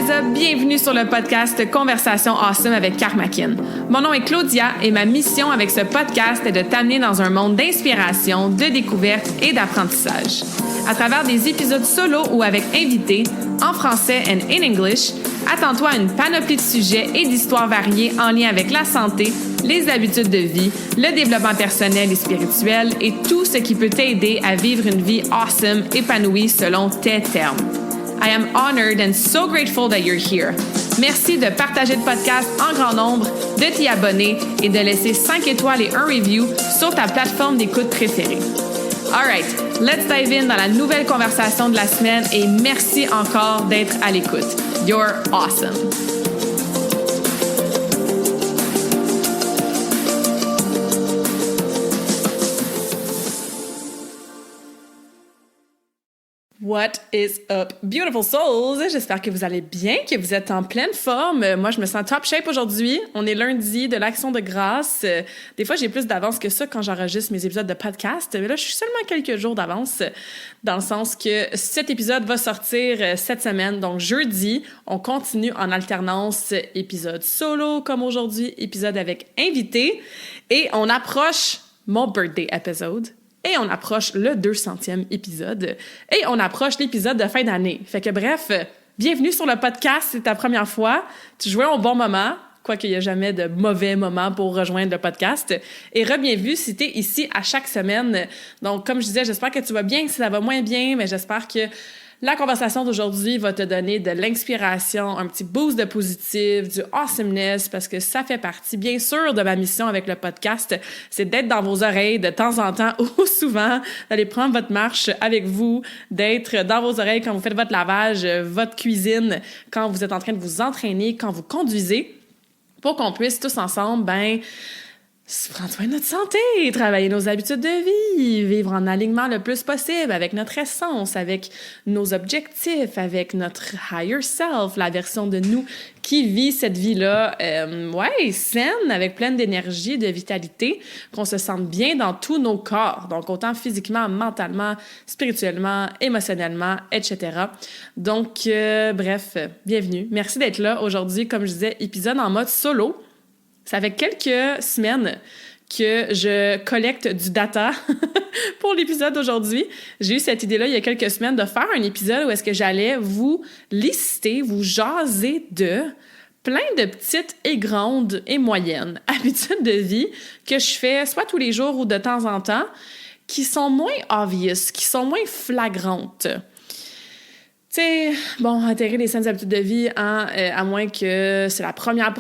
up? Bienvenue sur le podcast Conversation Awesome avec Karmakin. Mon nom est Claudia et ma mission avec ce podcast est de t'amener dans un monde d'inspiration, de découverte et d'apprentissage. À travers des épisodes solo ou avec invités, en français and in English, attends-toi à une panoplie de sujets et d'histoires variées en lien avec la santé, les habitudes de vie, le développement personnel et spirituel et tout ce qui peut t'aider à vivre une vie awesome, épanouie selon tes termes. I am honored and so grateful that you're here. Merci de partager le podcast en grand nombre, de t'y abonner et de laisser 5 étoiles et un review sur ta plateforme d'écoute préférée. Alright, let's dive in dans la nouvelle conversation de la semaine et merci encore d'être à l'écoute. You're awesome! What is up, beautiful souls? J'espère que vous allez bien, que vous êtes en pleine forme. Moi, je me sens top shape aujourd'hui. On est lundi de l'Action de grâce. Des fois, j'ai plus d'avance que ça quand j'enregistre mes épisodes de podcast. Mais là, je suis seulement quelques jours d'avance, dans le sens que cet épisode va sortir cette semaine. Donc, jeudi, on continue en alternance épisode solo, comme aujourd'hui, épisode avec invité. Et on approche mon birthday episode. Et on approche le 200e épisode. Et on approche l'épisode de fin d'année. Fait que bref, bienvenue sur le podcast, c'est ta première fois. Tu jouais au bon moment, quoique il n'y a jamais de mauvais moment pour rejoindre le podcast. Et re-bienvenue si tu es ici à chaque semaine. Donc, comme je disais, j'espère que tu vas bien. Si ça va moins bien, mais j'espère que la conversation d'aujourd'hui va te donner de l'inspiration, un petit boost de positif, du awesomeness, parce que ça fait partie, bien sûr, de ma mission avec le podcast, c'est d'être dans vos oreilles de temps en temps ou souvent, d'aller prendre votre marche avec vous, d'être dans vos oreilles quand vous faites votre lavage, votre cuisine, quand vous êtes en train de vous entraîner, quand vous conduisez, pour qu'on puisse tous ensemble, prendre soin de notre santé, travailler nos habitudes de vie, vivre en alignement le plus possible avec notre essence, avec nos objectifs, avec notre higher self, la version de nous qui vit cette vie-là, saine, avec pleine d'énergie, de vitalité, qu'on se sente bien dans tous nos corps, donc autant physiquement, mentalement, spirituellement, émotionnellement, etc. Donc, bref, bienvenue. Merci d'être là aujourd'hui, comme je disais, épisode en mode solo. Ça fait quelques semaines que je collecte du data pour l'épisode d'aujourd'hui. J'ai eu cette idée-là il y a quelques semaines de faire un épisode où est-ce que j'allais vous lister, vous jaser de plein de petites et grandes et moyennes habitudes de vie que je fais soit tous les jours ou de temps en temps, qui sont moins obvious, qui sont moins flagrantes. Tu sais, intégrer les saines habitudes de vie, à moins que c'est la première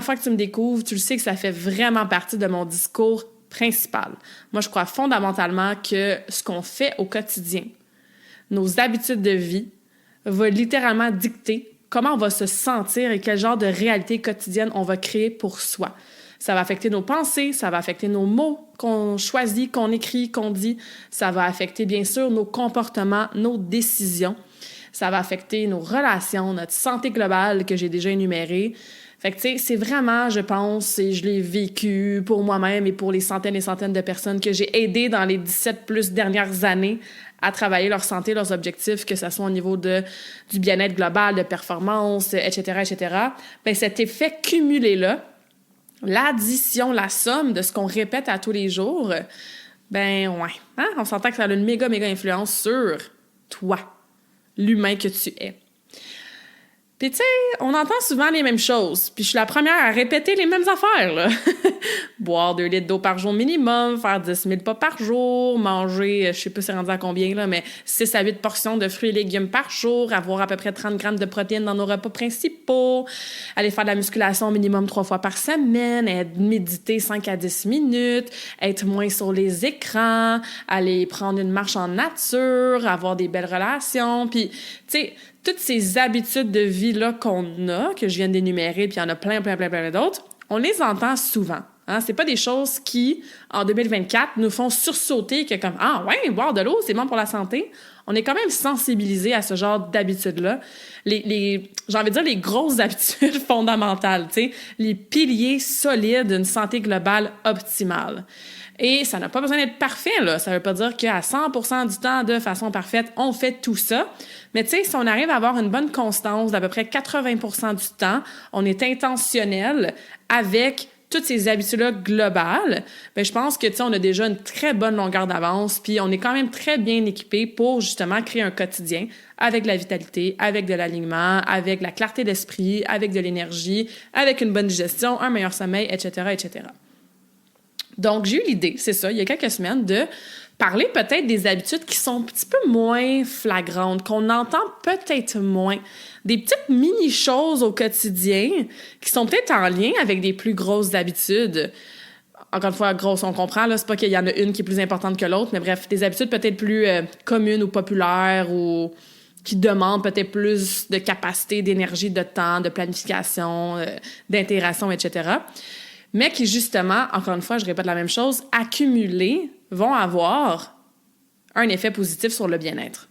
fois que tu me découvres, tu le sais que ça fait vraiment partie de mon discours principal. Moi, je crois fondamentalement que ce qu'on fait au quotidien, nos habitudes de vie, va littéralement dicter comment on va se sentir et quel genre de réalité quotidienne on va créer pour soi. Ça va affecter nos pensées, ça va affecter nos mots qu'on choisit, qu'on écrit, qu'on dit. Ça va affecter, bien sûr, nos comportements, nos décisions. Ça va affecter nos relations, notre santé globale que j'ai déjà énumérée. Fait que, tu sais, c'est vraiment, je pense, et je l'ai vécu pour moi-même et pour les centaines et centaines de personnes que j'ai aidées dans les 17 plus dernières années à travailler leur santé, leurs objectifs, que ce soit au niveau du bien-être global, de performance, etc., etc. Cet effet cumulé-là, l'addition, la somme de ce qu'on répète à tous les jours, on s'entend que ça a une méga influence sur toi, l'humain que tu es. Puis tu sais, on entend souvent les mêmes choses, puis je suis la première à répéter les mêmes affaires, là. Boire 2 litres d'eau par jour minimum, faire 10 000 pas par jour, manger, je sais pas c'est rendu à combien, là, mais 6 à 8 portions de fruits et légumes par jour, avoir à peu près 30 grammes de protéines dans nos repas principaux, aller faire de la musculation minimum 3 fois par semaine, méditer 5 à 10 minutes, être moins sur les écrans, aller prendre une marche en nature, avoir des belles relations, puis tu sais, toutes ces habitudes de vie-là qu'on a, que je viens d'énumérer, puis il y en a plein d'autres, on les entend souvent. Hein? C'est pas des choses qui, en 2024, nous font sursauter que comme « Ah ouais, boire de l'eau, c'est bon pour la santé ». On est quand même sensibilisé à ce genre d'habitudes-là. J'ai envie de dire les grosses habitudes fondamentales, tu sais, les piliers solides d'une santé globale optimale. Et ça n'a pas besoin d'être parfait, là. Ça veut pas dire qu'à 100% du temps, de façon parfaite, on fait tout ça. Mais tu sais, si on arrive à avoir une bonne constance d'à peu près 80% du temps, on est intentionnel avec toutes ces habitudes-là globales, bien, je pense que, tu sais, on a déjà une très bonne longueur d'avance, puis on est quand même très bien équipé pour, justement, créer un quotidien avec de la vitalité, avec de l'alignement, avec la clarté d'esprit, avec de l'énergie, avec une bonne digestion, un meilleur sommeil, etc., etc. Donc, j'ai eu l'idée, c'est ça, il y a quelques semaines, de parler peut-être des habitudes qui sont un petit peu moins flagrantes, qu'on entend peut-être moins. Des petites mini-choses au quotidien qui sont peut-être en lien avec des plus grosses habitudes. Encore une fois, grosse, on comprend, là, c'est pas qu'il y en a une qui est plus importante que l'autre, mais bref, des habitudes peut-être plus communes ou populaires ou qui demandent peut-être plus de capacité, d'énergie, de temps, de planification, d'intégration, etc., mais qui, justement, encore une fois, je répète la même chose, accumulés, vont avoir un effet positif sur le bien-être.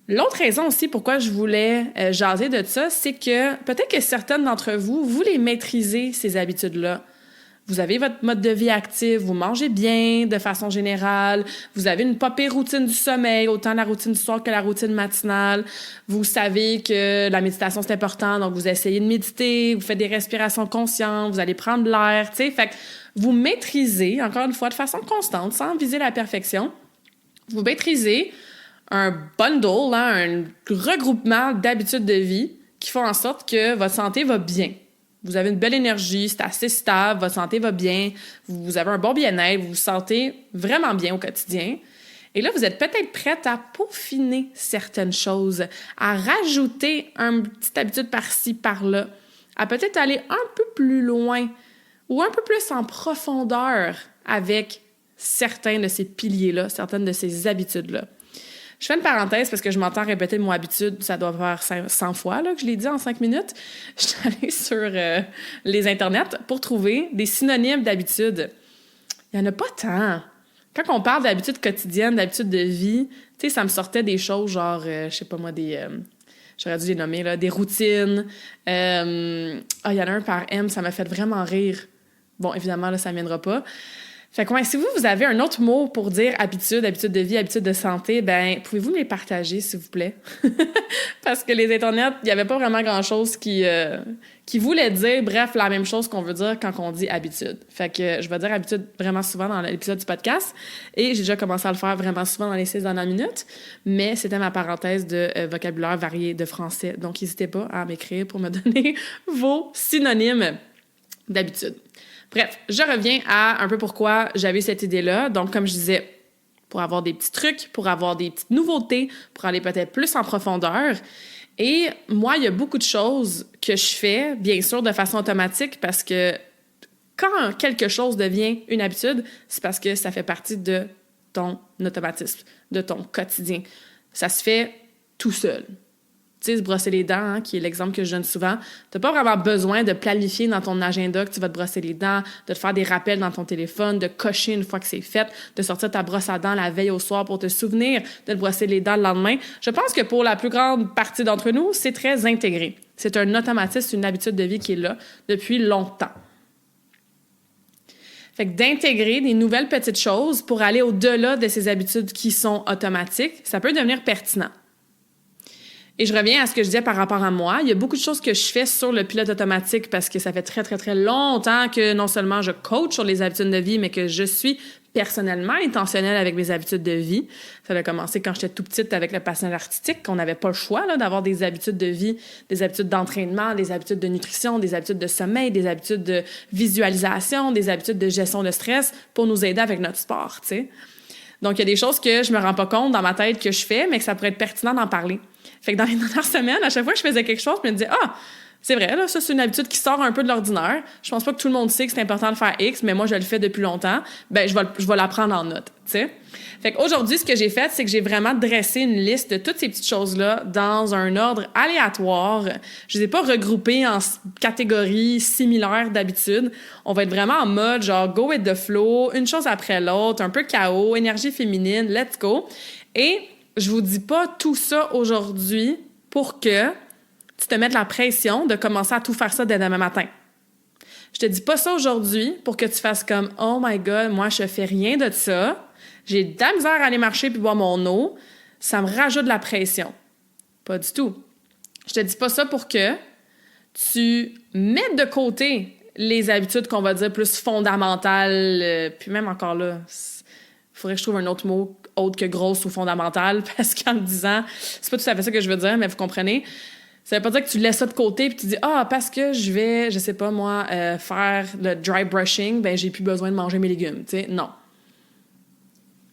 L'autre raison aussi pourquoi je voulais jaser de ça, c'est que peut-être que certaines d'entre vous, vous les maîtrisez, ces habitudes-là. Vous avez votre mode de vie actif, vous mangez bien de façon générale, vous avez une pas pire routine du sommeil, autant la routine du soir que la routine matinale. Vous savez que la méditation, c'est important, donc vous essayez de méditer, vous faites des respirations conscientes, vous allez prendre de l'air, tu sais. Fait que vous maîtrisez, encore une fois, de façon constante, sans viser la perfection, vous maîtrisez un bundle, un regroupement d'habitudes de vie qui font en sorte que votre santé va bien. Vous avez une belle énergie, c'est assez stable, votre santé va bien, vous avez un bon bien-être, vous vous sentez vraiment bien au quotidien. Et là, vous êtes peut-être prête à peaufiner certaines choses, à rajouter une petite habitude par-ci, par-là, à peut-être aller un peu plus loin ou un peu plus en profondeur avec certains de ces piliers-là, certaines de ces habitudes-là. Je fais une parenthèse parce que je m'entends répéter le mot habitude, ça doit faire 100 fois là, que je l'ai dit en 5 minutes. Je suis allée sur les internets pour trouver des synonymes d'habitude. Il n'y en a pas tant. Quand on parle d'habitudes quotidiennes, d'habitudes de vie, tu sais, ça me sortait des choses genre, je sais pas moi, j'aurais dû les nommer, là, des routines. Il y en a un par M, ça m'a fait vraiment rire. Bon, évidemment, là, ça ne viendra pas. Fait que, si vous avez un autre mot pour dire habitude de vie, habitude de santé, ben pouvez-vous me les partager, s'il vous plaît? Parce que les internets, il n'y avait pas vraiment grand-chose qui voulait dire, bref, la même chose qu'on veut dire quand on dit habitude. Fait que je vais dire habitude vraiment souvent dans l'épisode du podcast et j'ai déjà commencé à le faire vraiment souvent dans les 6 dernières minutes, mais c'était ma parenthèse de vocabulaire varié de français. Donc, n'hésitez pas à m'écrire pour me donner vos synonymes d'habitude. Bref, je reviens à un peu pourquoi j'avais cette idée-là. Donc, comme je disais, pour avoir des petits trucs, pour avoir des petites nouveautés, pour aller peut-être plus en profondeur. Et moi, il y a beaucoup de choses que je fais, bien sûr, de façon automatique, parce que quand quelque chose devient une habitude, c'est parce que ça fait partie de ton automatisme, de ton quotidien. Ça se fait tout seul. Tu sais, se brosser les dents, qui est l'exemple que je donne souvent, tu n'as pas vraiment besoin de planifier dans ton agenda que tu vas te brosser les dents, de te faire des rappels dans ton téléphone, de cocher une fois que c'est fait, de sortir ta brosse à dents la veille au soir pour te souvenir de te brosser les dents le lendemain. Je pense que pour la plus grande partie d'entre nous, c'est très intégré. C'est un automatisme, une habitude de vie qui est là depuis longtemps. Fait que d'intégrer des nouvelles petites choses pour aller au-delà de ces habitudes qui sont automatiques, ça peut devenir pertinent. Et je reviens à ce que je disais par rapport à moi. Il y a beaucoup de choses que je fais sur le pilote automatique parce que ça fait très, très, très longtemps que non seulement je coach sur les habitudes de vie, mais que je suis personnellement intentionnelle avec mes habitudes de vie. Ça a commencé quand j'étais tout petite avec le patinage artistique, qu'on n'avait pas le choix là, d'avoir des habitudes de vie, des habitudes d'entraînement, des habitudes de nutrition, des habitudes de sommeil, des habitudes de visualisation, des habitudes de gestion de stress pour nous aider avec notre sport, tu sais. Donc, il y a des choses que je me rends pas compte dans ma tête que je fais, mais que ça pourrait être pertinent d'en parler. Fait que dans les dernières semaines, à chaque fois que je faisais quelque chose, je me disais « Ah, C'est vrai, là, ça, c'est une habitude qui sort un peu de l'ordinaire. Je pense pas que tout le monde sait que c'est important de faire X, mais moi, je le fais depuis longtemps. Ben, je vais la prendre en note, tu sais. Fait qu'aujourd'hui, ce que j'ai fait, c'est que j'ai vraiment dressé une liste de toutes ces petites choses-là dans un ordre aléatoire. Je les ai pas regroupées en catégories similaires d'habitudes. On va être vraiment en mode genre go with the flow, une chose après l'autre, un peu chaos, énergie féminine, let's go. Et je vous dis pas tout ça aujourd'hui pour que tu te mettes la pression de commencer à tout faire ça dès demain matin. Je te dis pas ça aujourd'hui pour que tu fasses comme « Oh my God, moi, je fais rien de ça. J'ai de la misère à aller marcher puis boire mon eau. Ça me rajoute de la pression. » Pas du tout. Je te dis pas ça pour que tu mettes de côté les habitudes qu'on va dire plus fondamentales. Puis même encore là, il faudrait que je trouve un autre mot autre que grosse ou fondamentale parce qu'en le disant, c'est pas tout à fait ça que je veux dire, mais vous comprenez. Ça veut pas dire que tu laisses ça de côté puis tu dis parce que je vais, je sais pas moi, faire le dry brushing, ben j'ai plus besoin de manger mes légumes, tu sais. Non.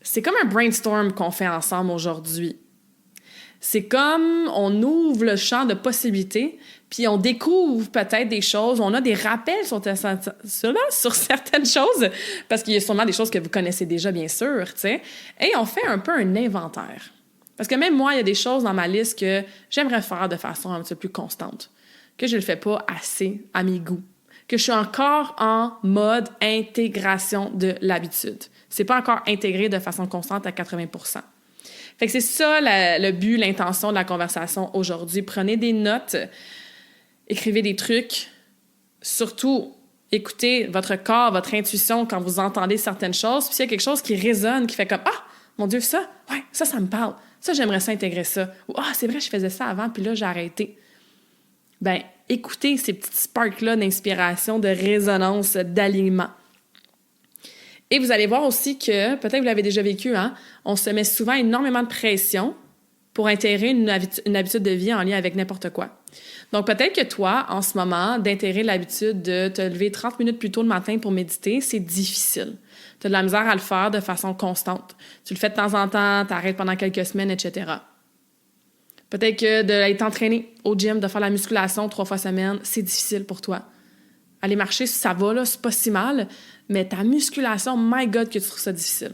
C'est comme un brainstorm qu'on fait ensemble aujourd'hui. C'est comme on ouvre le champ de possibilités, puis on découvre peut-être des choses, on a des rappels sur certaines choses, parce qu'il y a sûrement des choses que vous connaissez déjà, bien sûr, tu sais, et on fait un peu un inventaire. Parce que même moi, il y a des choses dans ma liste que j'aimerais faire de façon un petit peu plus constante, que je ne le fais pas assez à mes goûts, que je suis encore en mode intégration de l'habitude. C'est pas encore intégré de façon constante à 80%. Fait que c'est ça le but, l'intention de la conversation aujourd'hui. Prenez des notes, écrivez des trucs, surtout écoutez votre corps, votre intuition quand vous entendez certaines choses. Puis s'il y a quelque chose qui résonne, qui fait comme « Ah, mon Dieu, ça, ouais, ça me parle. Ça, j'aimerais ça intégrer ça. » Ou « Ah, c'est vrai, je faisais ça avant, puis là, j'ai arrêté. » Ben, écoutez ces petits sparks-là d'inspiration, de résonance, d'alignement. Et vous allez voir aussi que, peut-être que vous l'avez déjà vécu, hein, on se met souvent énormément de pression pour intégrer une habitude de vie en lien avec n'importe quoi. Donc, peut-être que toi, en ce moment, d'intégrer l'habitude de te lever 30 minutes plus tôt le matin pour méditer, c'est difficile. Tu as de la misère à le faire de façon constante. Tu le fais de temps en temps, tu arrêtes pendant quelques semaines, etc. Peut-être que d'être entraîné au gym, de faire la musculation 3 fois semaine, c'est difficile pour toi. Aller marcher, ça va, là, c'est pas si mal, mais ta musculation, my God, que tu trouves ça difficile.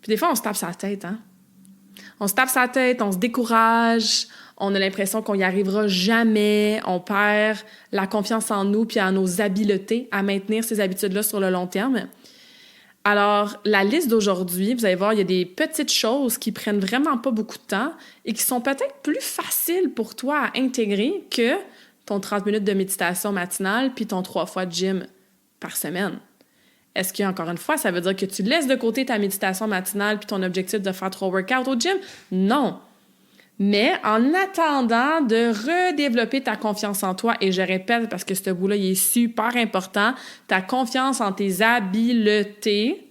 Puis des fois, on se tape sa tête, hein? On se tape sa tête, on se décourage, on a l'impression qu'on y arrivera jamais, on perd la confiance en nous puis en nos habiletés à maintenir ces habitudes-là sur le long terme. Alors, la liste d'aujourd'hui, vous allez voir, il y a des petites choses qui prennent vraiment pas beaucoup de temps et qui sont peut-être plus faciles pour toi à intégrer que ton 30 minutes de méditation matinale puis ton 3 fois de gym par semaine. Est-ce qu'encore une fois, ça veut dire que tu laisses de côté ta méditation matinale puis ton objectif de faire 3 workouts au gym? Non. Mais en attendant de redévelopper ta confiance en toi, et je répète parce que ce bout-là, il est super important, ta confiance en tes habiletés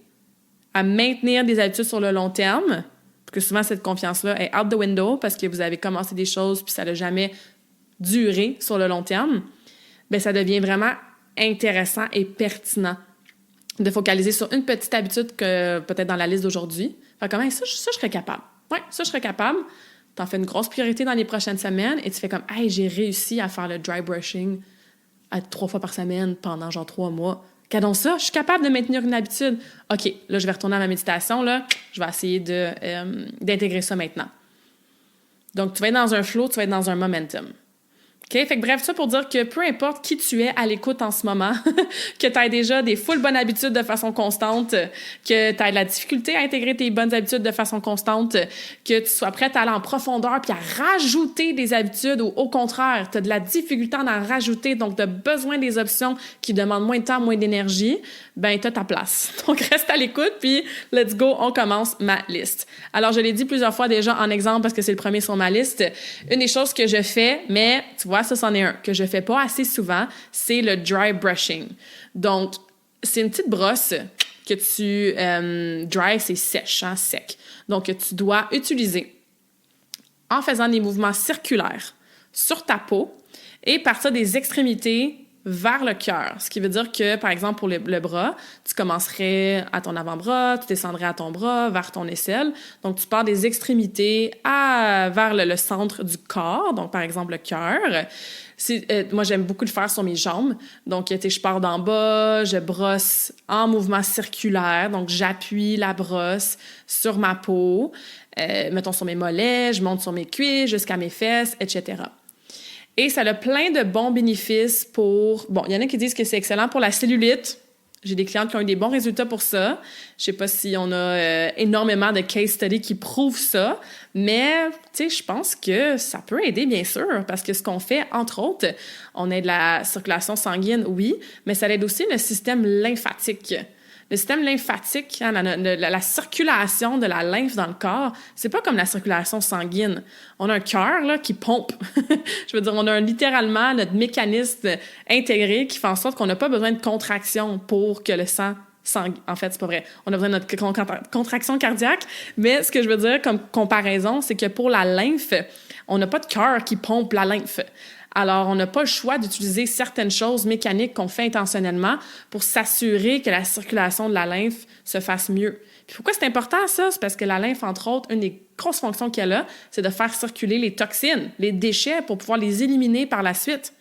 à maintenir des habitudes sur le long terme, parce que souvent cette confiance-là est out the window parce que vous avez commencé des choses puis ça n'a jamais duré sur le long terme, bien, ça devient vraiment intéressant et pertinent de focaliser sur une petite habitude que peut-être dans la liste d'aujourd'hui. Fait comme, ça, je serais capable. Oui, ça, je serais capable. T'en fais une grosse priorité dans les prochaines semaines et tu fais comme, hey, j'ai réussi à faire le dry brushing 3 fois par semaine pendant genre 3 mois. Cadons ça, je suis capable de maintenir une habitude. OK, là, je vais retourner à ma méditation, là. Je vais essayer d'intégrer ça maintenant. Donc, tu vas être dans un flow, tu vas être dans un momentum. OK? Fait que bref, ça pour dire que peu importe qui tu es à l'écoute en ce moment, que tu aies déjà des full bonnes habitudes de façon constante, que tu aies de la difficulté à intégrer tes bonnes habitudes de façon constante, que tu sois prête à aller en profondeur puis à rajouter des habitudes ou au contraire, tu as de la difficulté à en rajouter, donc tu as besoin des options qui demandent moins de temps, moins d'énergie, ben tu as ta place. Donc reste à l'écoute puis let's go, on commence ma liste. Alors je l'ai dit plusieurs fois déjà en exemple parce que c'est le premier sur ma liste. Une des choses que je fais, mais tu vois, ça, c'en est un que je fais pas assez souvent, c'est le dry brushing. Donc, c'est une petite brosse que tu... dry, c'est sèche, hein, sec. Donc, que tu dois utiliser en faisant des mouvements circulaires sur ta peau et partir des extrémités vers le cœur. Ce qui veut dire que, par exemple, pour le bras, tu commencerais à ton avant-bras, tu descendrais à ton bras, vers ton aisselle. Donc, tu pars des extrémités vers le centre du corps, donc par exemple le cœur. Moi, j'aime beaucoup le faire sur mes jambes. Donc, je pars d'en bas, je brosse en mouvement circulaire. Donc, j'appuie la brosse sur ma peau, mettons sur mes mollets, je monte sur mes cuisses jusqu'à mes fesses, etc. Et ça a plein de bons bénéfices pour... Bon, il y en a qui disent que c'est excellent pour la cellulite. J'ai des clientes qui ont eu des bons résultats pour ça. Je sais pas si on a énormément de case studies qui prouvent ça, mais tu sais, je pense que ça peut aider, bien sûr, parce que ce qu'on fait, entre autres, on aide la circulation sanguine, oui, mais ça aide aussi le système lymphatique. Le système lymphatique, hein, la circulation de la lymphe dans le corps, c'est pas comme la circulation sanguine. On a un cœur là, qui pompe. Je veux dire, on a littéralement notre mécanisme intégré qui fait en sorte qu'on n'a pas besoin de contraction pour que le sang sanguin... En fait, c'est pas vrai. On a besoin de notre contraction cardiaque, mais ce que je veux dire comme comparaison, c'est que pour la lymphe, on n'a pas de cœur qui pompe la lymphe. Alors, on n'a pas le choix d'utiliser certaines choses mécaniques qu'on fait intentionnellement pour s'assurer que la circulation de la lymphe se fasse mieux. Puis pourquoi c'est important, ça? C'est parce que la lymphe, entre autres, une des grosses fonctions qu'elle a, c'est de faire circuler les toxines, les déchets, pour pouvoir les éliminer par la suite.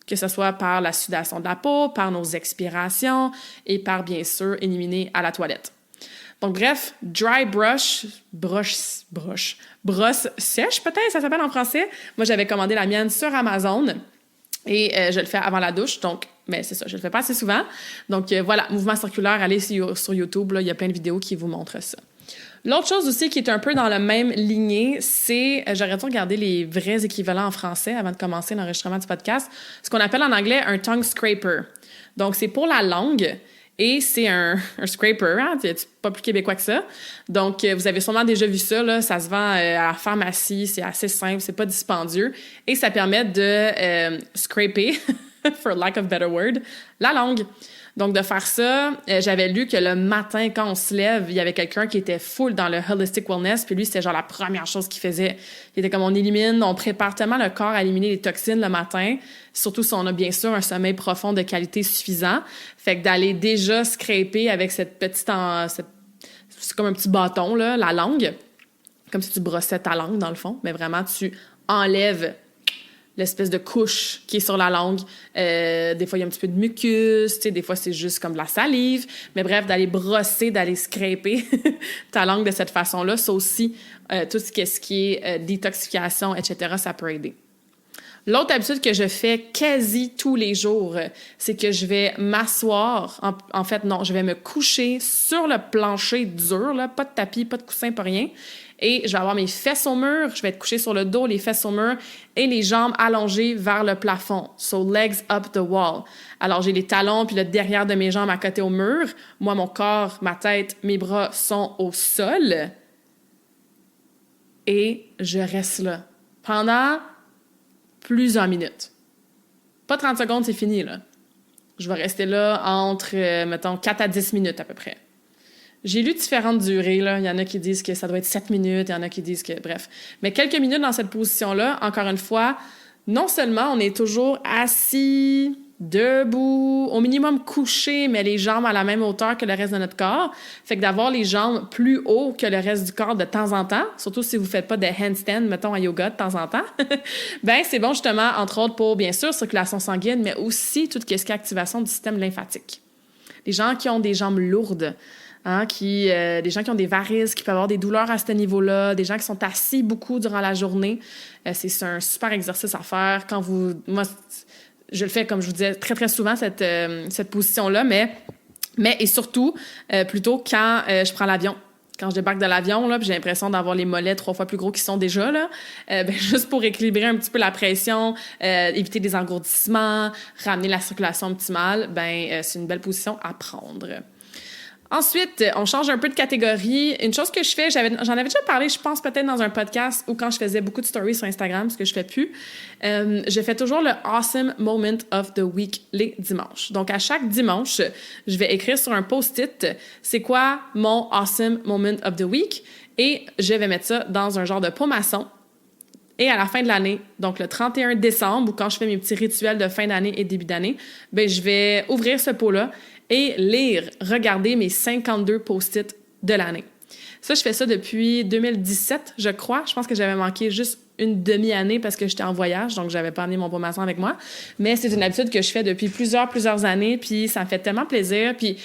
Que ce soit par la sudation de la peau, par nos expirations et par, bien sûr, éliminer à la toilette. Donc, bref, dry brosse sèche, peut-être, ça s'appelle en français. Moi, j'avais commandé la mienne sur Amazon et je le fais avant la douche. Donc, mais c'est ça, je le fais pas assez souvent. Donc, voilà, mouvement circulaire, allez sur YouTube, là, il y a plein de vidéos qui vous montrent ça. L'autre chose aussi qui est un peu dans la même lignée, c'est, j'aurais dû regarder les vrais équivalents en français avant de commencer l'enregistrement du podcast, ce qu'on appelle en anglais un tongue scraper. Donc, c'est pour la langue. Et c'est un scraper, hein? C'est pas plus québécois que ça. Donc, vous avez sûrement déjà vu ça, là. Ça se vend à la pharmacie, c'est assez simple, c'est pas dispendieux. Et ça permet de scraper, for lack of better word, la langue. Donc, de faire ça, j'avais lu que le matin, quand on se lève, il y avait quelqu'un qui était full dans le holistic wellness, puis lui, c'était genre la première chose qu'il faisait. Il était comme, on prépare tellement le corps à éliminer les toxines le matin, surtout si on a bien sûr un sommeil profond de qualité suffisant. Fait que d'aller déjà scraper avec cette petite... c'est comme un petit bâton, là, la langue, comme si tu brossais ta langue, dans le fond, mais vraiment, tu enlèves l'espèce de couche qui est sur la langue. Des fois, il y a un petit peu de mucus, tu sais, des fois, c'est juste comme de la salive. Mais bref, d'aller brosser, d'aller scraper ta langue de cette façon-là, ça aussi, tout ce qui est détoxification, etc., ça peut aider. L'autre habitude que je fais quasi tous les jours, c'est que je vais m'asseoir. En fait, non, je vais me coucher sur le plancher dur, là, pas de tapis, pas de coussin, pas rien. Et je vais avoir mes fesses au mur, je vais être couchée sur le dos, les fesses au mur, et les jambes allongées vers le plafond. So, legs up the wall. Alors, j'ai les talons puis le derrière de mes jambes à côté au mur. Moi, mon corps, ma tête, mes bras sont au sol. Et je reste là pendant plusieurs minutes. Pas 30 secondes, c'est fini, là. Je vais rester là entre, mettons, 4 à 10 minutes à peu près. J'ai lu différentes durées, là. Il y en a qui disent que ça doit être 7 minutes, il y en a qui disent que... Bref. Mais quelques minutes dans cette position-là, encore une fois, non seulement on est toujours assis, debout, au minimum couché, mais les jambes à la même hauteur que le reste de notre corps. Fait que d'avoir les jambes plus haut que le reste du corps de temps en temps, surtout si vous faites pas de handstand, mettons, à yoga de temps en temps, ben c'est bon justement, entre autres, pour, bien sûr, circulation sanguine, mais aussi tout ce qui est activation du système lymphatique. Les gens qui ont des jambes lourdes, hein, des gens qui ont des varices, qui peuvent avoir des douleurs à ce niveau-là, des gens qui sont assis beaucoup durant la journée, c'est un super exercice à faire. Moi, je le fais, comme je vous disais, très, très souvent, cette position-là, mais et surtout, plutôt quand je prends l'avion. Quand je débarque de l'avion, là, puis j'ai l'impression d'avoir les mollets 3 fois plus gros qu'ils sont déjà, là, juste pour équilibrer un petit peu la pression, éviter des engourdissements, ramener la circulation optimale, c'est une belle position à prendre. Ensuite, on change un peu de catégorie. Une chose que je fais, j'en avais déjà parlé, je pense peut-être dans un podcast ou quand je faisais beaucoup de stories sur Instagram, ce que je fais plus. Je fais toujours le Awesome Moment of the Week les dimanches. Donc, à chaque dimanche, je vais écrire sur un post-it, c'est quoi mon Awesome Moment of the Week? Et je vais mettre ça dans un genre de pot maçon. Et à la fin de l'année, donc le 31 décembre, ou quand je fais mes petits rituels de fin d'année et début d'année, je vais ouvrir ce pot-là et regarder mes 52 post-it de l'année. Ça, je fais ça depuis 2017, je crois. Je pense que j'avais manqué juste une demi-année parce que j'étais en voyage, donc j'avais pas amené mon pot maçon avec moi. Mais c'est une habitude que je fais depuis plusieurs années, puis ça me fait tellement plaisir. Puis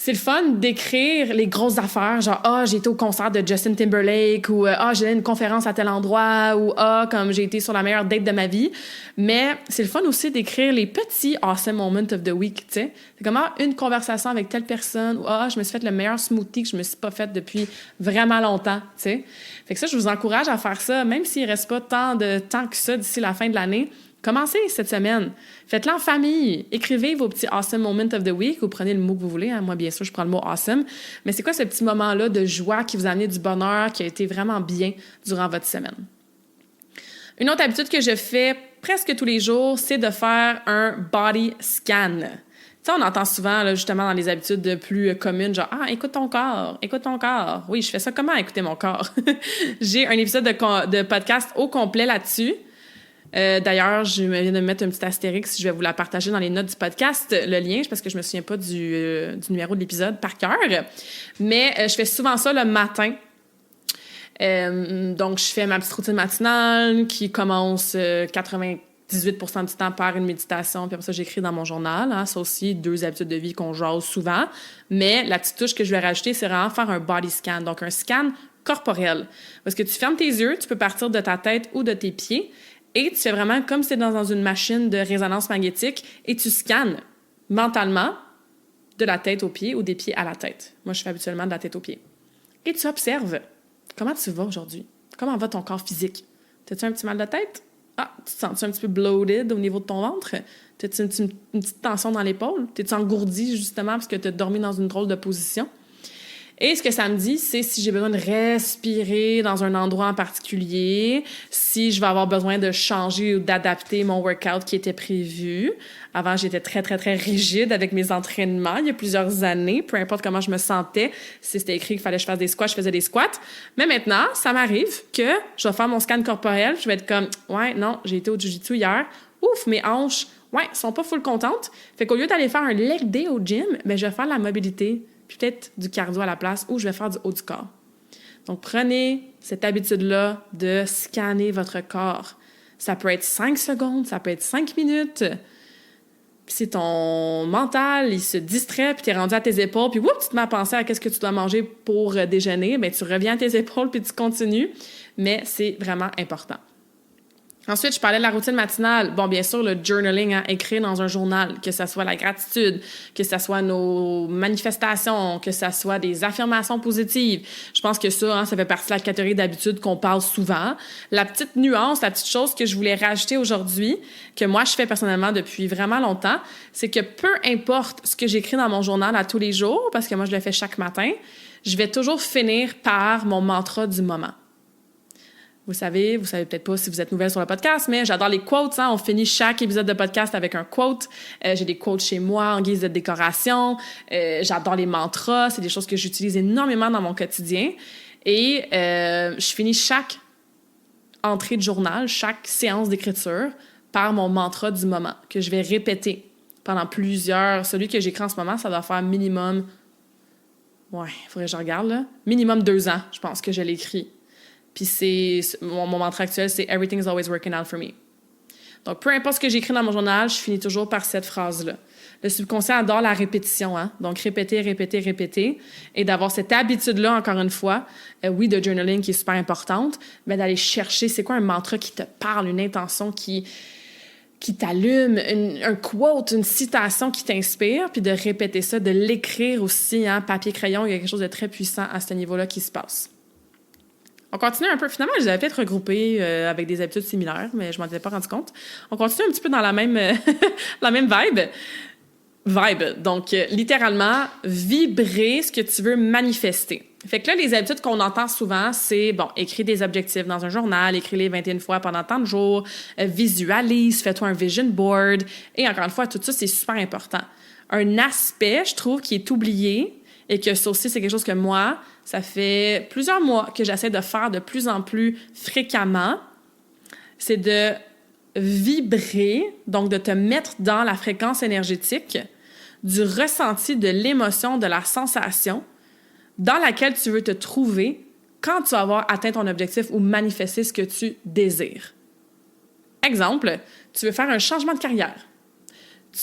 c'est le fun d'écrire les grosses affaires, genre « Ah, j'ai été au concert de Justin Timberlake » ou « Ah, j'ai allé à une conférence à tel endroit » ou « Ah, comme j'ai été sur la meilleure date de ma vie ». Mais c'est le fun aussi d'écrire les petits « awesome moments of the week », tu sais. C'est comme « Ah, une conversation avec telle personne » ou « Ah, je me suis fait le meilleur smoothie que je me suis pas fait depuis vraiment longtemps », tu sais. Fait que ça, je vous encourage à faire ça, même s'il reste pas tant de temps que ça d'ici la fin de l'année. Commencez cette semaine. Faites-le en famille. Écrivez vos petits awesome moments of the week ou prenez le mot que vous voulez. Hein. Moi, bien sûr, je prends le mot awesome. Mais c'est quoi ce petit moment-là de joie qui vous a amené du bonheur, qui a été vraiment bien durant votre semaine? Une autre habitude que je fais presque tous les jours, c'est de faire un body scan. Tu sais, on entend souvent, là, justement, dans les habitudes plus communes, genre « Ah, écoute ton corps, écoute ton corps. » Oui, je fais ça comment, écouter mon corps? J'ai un épisode de podcast au complet là-dessus. D'ailleurs, je viens de mettre un petit astérix, je vais vous la partager dans les notes du podcast, le lien, parce que je me souviens pas du numéro de l'épisode par cœur. Mais je fais souvent ça le matin. Donc, je fais ma petite routine matinale qui commence 98% du temps par une méditation, puis après ça, j'écris dans mon journal. Hein. Ça aussi, 2 habitudes de vie qu'on jase souvent. Mais la petite touche que je vais rajouter, c'est vraiment faire un body scan, donc un scan corporel. Parce que tu fermes tes yeux, tu peux partir de ta tête ou de tes pieds, et tu fais vraiment comme si tu étais dans une machine de résonance magnétique et tu scannes mentalement de la tête aux pieds ou des pieds à la tête. Moi, je fais habituellement de la tête aux pieds. Et tu observes comment tu vas aujourd'hui. Comment va ton corps physique? T'as-tu un petit mal de tête? Ah, tu te sens-tu un petit peu bloated au niveau de ton ventre? T'as-tu une petite tension dans l'épaule? T'es-tu engourdi justement parce que tu as dormi dans une drôle de position? Et ce que ça me dit, c'est si j'ai besoin de respirer dans un endroit en particulier, si je vais avoir besoin de changer ou d'adapter mon workout qui était prévu. Avant, j'étais très, très, très rigide avec mes entraînements il y a plusieurs années, peu importe comment je me sentais. Si c'était écrit qu'il fallait que je fasse des squats, je faisais des squats. Mais maintenant, ça m'arrive que je vais faire mon scan corporel, je vais être comme « Ouais, non, j'ai été au jiu-jitsu hier. Ouf, mes hanches, ouais, sont pas full contentes. » Fait qu'au lieu d'aller faire un leg day au gym, ben, je vais faire la mobilité, puis peut-être du cardio à la place, ou je vais faire du haut du corps. Donc, prenez cette habitude-là de scanner votre corps. Ça peut être 5 secondes, ça peut être 5 minutes. Puis si ton mental, il se distrait, puis t'es rendu à tes épaules, puis tu te mets à penser à qu'est-ce que tu dois manger pour déjeuner, bien, tu reviens à tes épaules, puis tu continues. Mais c'est vraiment important. Ensuite, je parlais de la routine matinale. Bon, bien sûr, le journaling, hein, écrire dans un journal, que ça soit la gratitude, que ça soit nos manifestations, que ça soit des affirmations positives. Je pense que ça, hein, ça fait partie de la catégorie d'habitudes qu'on parle souvent. La petite nuance, la petite chose que je voulais rajouter aujourd'hui, que moi, je fais personnellement depuis vraiment longtemps, c'est que peu importe ce que j'écris dans mon journal à tous les jours, parce que moi, je le fais chaque matin, je vais toujours finir par mon mantra du moment. Vous savez peut-être pas si vous êtes nouvelle sur le podcast, mais j'adore les quotes. Hein? On finit chaque épisode de podcast avec un quote. J'ai des quotes chez moi en guise de décoration. J'adore les mantras. C'est des choses que j'utilise énormément dans mon quotidien. Et je finis chaque entrée de journal, chaque séance d'écriture par mon mantra du moment que je vais répéter pendant plusieurs... Celui que j'écris en ce moment, ça doit faire minimum... Ouais, il faudrait que je regarde, là. Minimum 2 ans, je pense, que je l'écris. Puis mon mantra actuel, c'est « Everything's always working out for me ». Donc, peu importe ce que j'écris dans mon journal, je finis toujours par cette phrase-là. Le subconscient adore la répétition, hein? Donc, répéter, répéter, répéter. Et d'avoir cette habitude-là, encore une fois, oui, de journaling qui est super importante, mais d'aller chercher, c'est quoi un mantra qui te parle, une intention qui t'allume, un quote, une citation qui t'inspire, puis de répéter ça, de l'écrire aussi, hein? Papier-crayon, il y a quelque chose de très puissant à ce niveau-là qui se passe. On continue un peu. Finalement, je les avais peut-être regroupés avec des habitudes similaires, mais je m'en étais pas rendu compte. On continue un petit peu dans la même, la même vibe. Donc, littéralement, vibrer ce que tu veux manifester. Fait que là, les habitudes qu'on entend souvent, c'est, écris des objectifs dans un journal, écris-les 21 fois pendant tant de jours, visualise, fais-toi un vision board. Et encore une fois, tout ça, c'est super important. Un aspect, je trouve, qui est oublié, et que ça aussi, c'est quelque chose que moi, ça fait plusieurs mois que j'essaie de faire de plus en plus fréquemment, c'est de vibrer, donc de te mettre dans la fréquence énergétique du ressenti, de l'émotion, de la sensation dans laquelle tu veux te trouver quand tu vas avoir atteint ton objectif ou manifesté ce que tu désires. Exemple, tu veux faire un changement de carrière.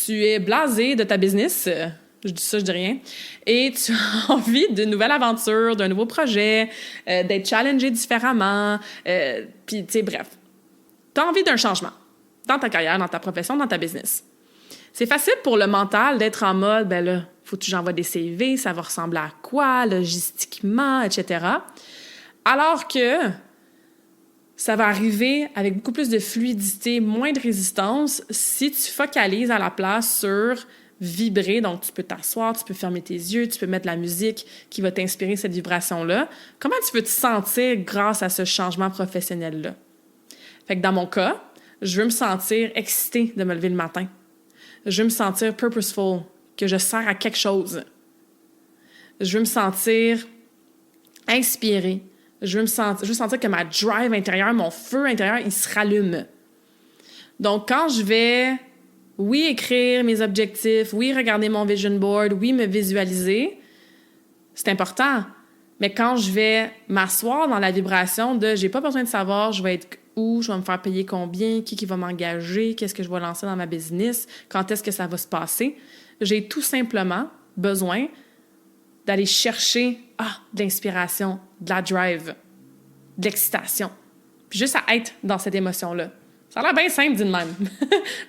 Tu es blasé de ta business, je dis ça, je dis rien, et tu as envie d'une nouvelle aventure, d'un nouveau projet, d'être challengé différemment, puis tu sais, bref. Tu as envie d'un changement dans ta carrière, dans ta profession, dans ta business. C'est facile pour le mental d'être en mode, ben là, faut que j'envoie des CV, ça va ressembler à quoi, logistiquement, etc. Alors que ça va arriver avec beaucoup plus de fluidité, moins de résistance si tu focalises à la place sur vibrer. Donc, tu peux t'asseoir, tu peux fermer tes yeux, tu peux mettre de la musique qui va t'inspirer cette vibration-là. Comment tu veux te sentir grâce à ce changement professionnel-là? Fait que dans mon cas, je veux me sentir excitée de me lever le matin. Je veux me sentir purposeful, que je sers à quelque chose. Je veux me sentir inspirée. Je veux sentir que ma drive intérieure, mon feu intérieur, il se rallume. Donc, quand je vais, oui, écrire mes objectifs, oui, regarder mon vision board, oui, me visualiser, c'est important. Mais quand je vais m'asseoir dans la vibration de « j'ai pas besoin de savoir, je vais être où, je vais me faire payer combien, qui va m'engager, qu'est-ce que je vais lancer dans ma business, quand est-ce que ça va se passer », j'ai tout simplement besoin d'aller chercher de l'inspiration, de la drive, de l'excitation. Puis juste à être dans cette émotion-là. Ça a l'air bien simple, dit de même.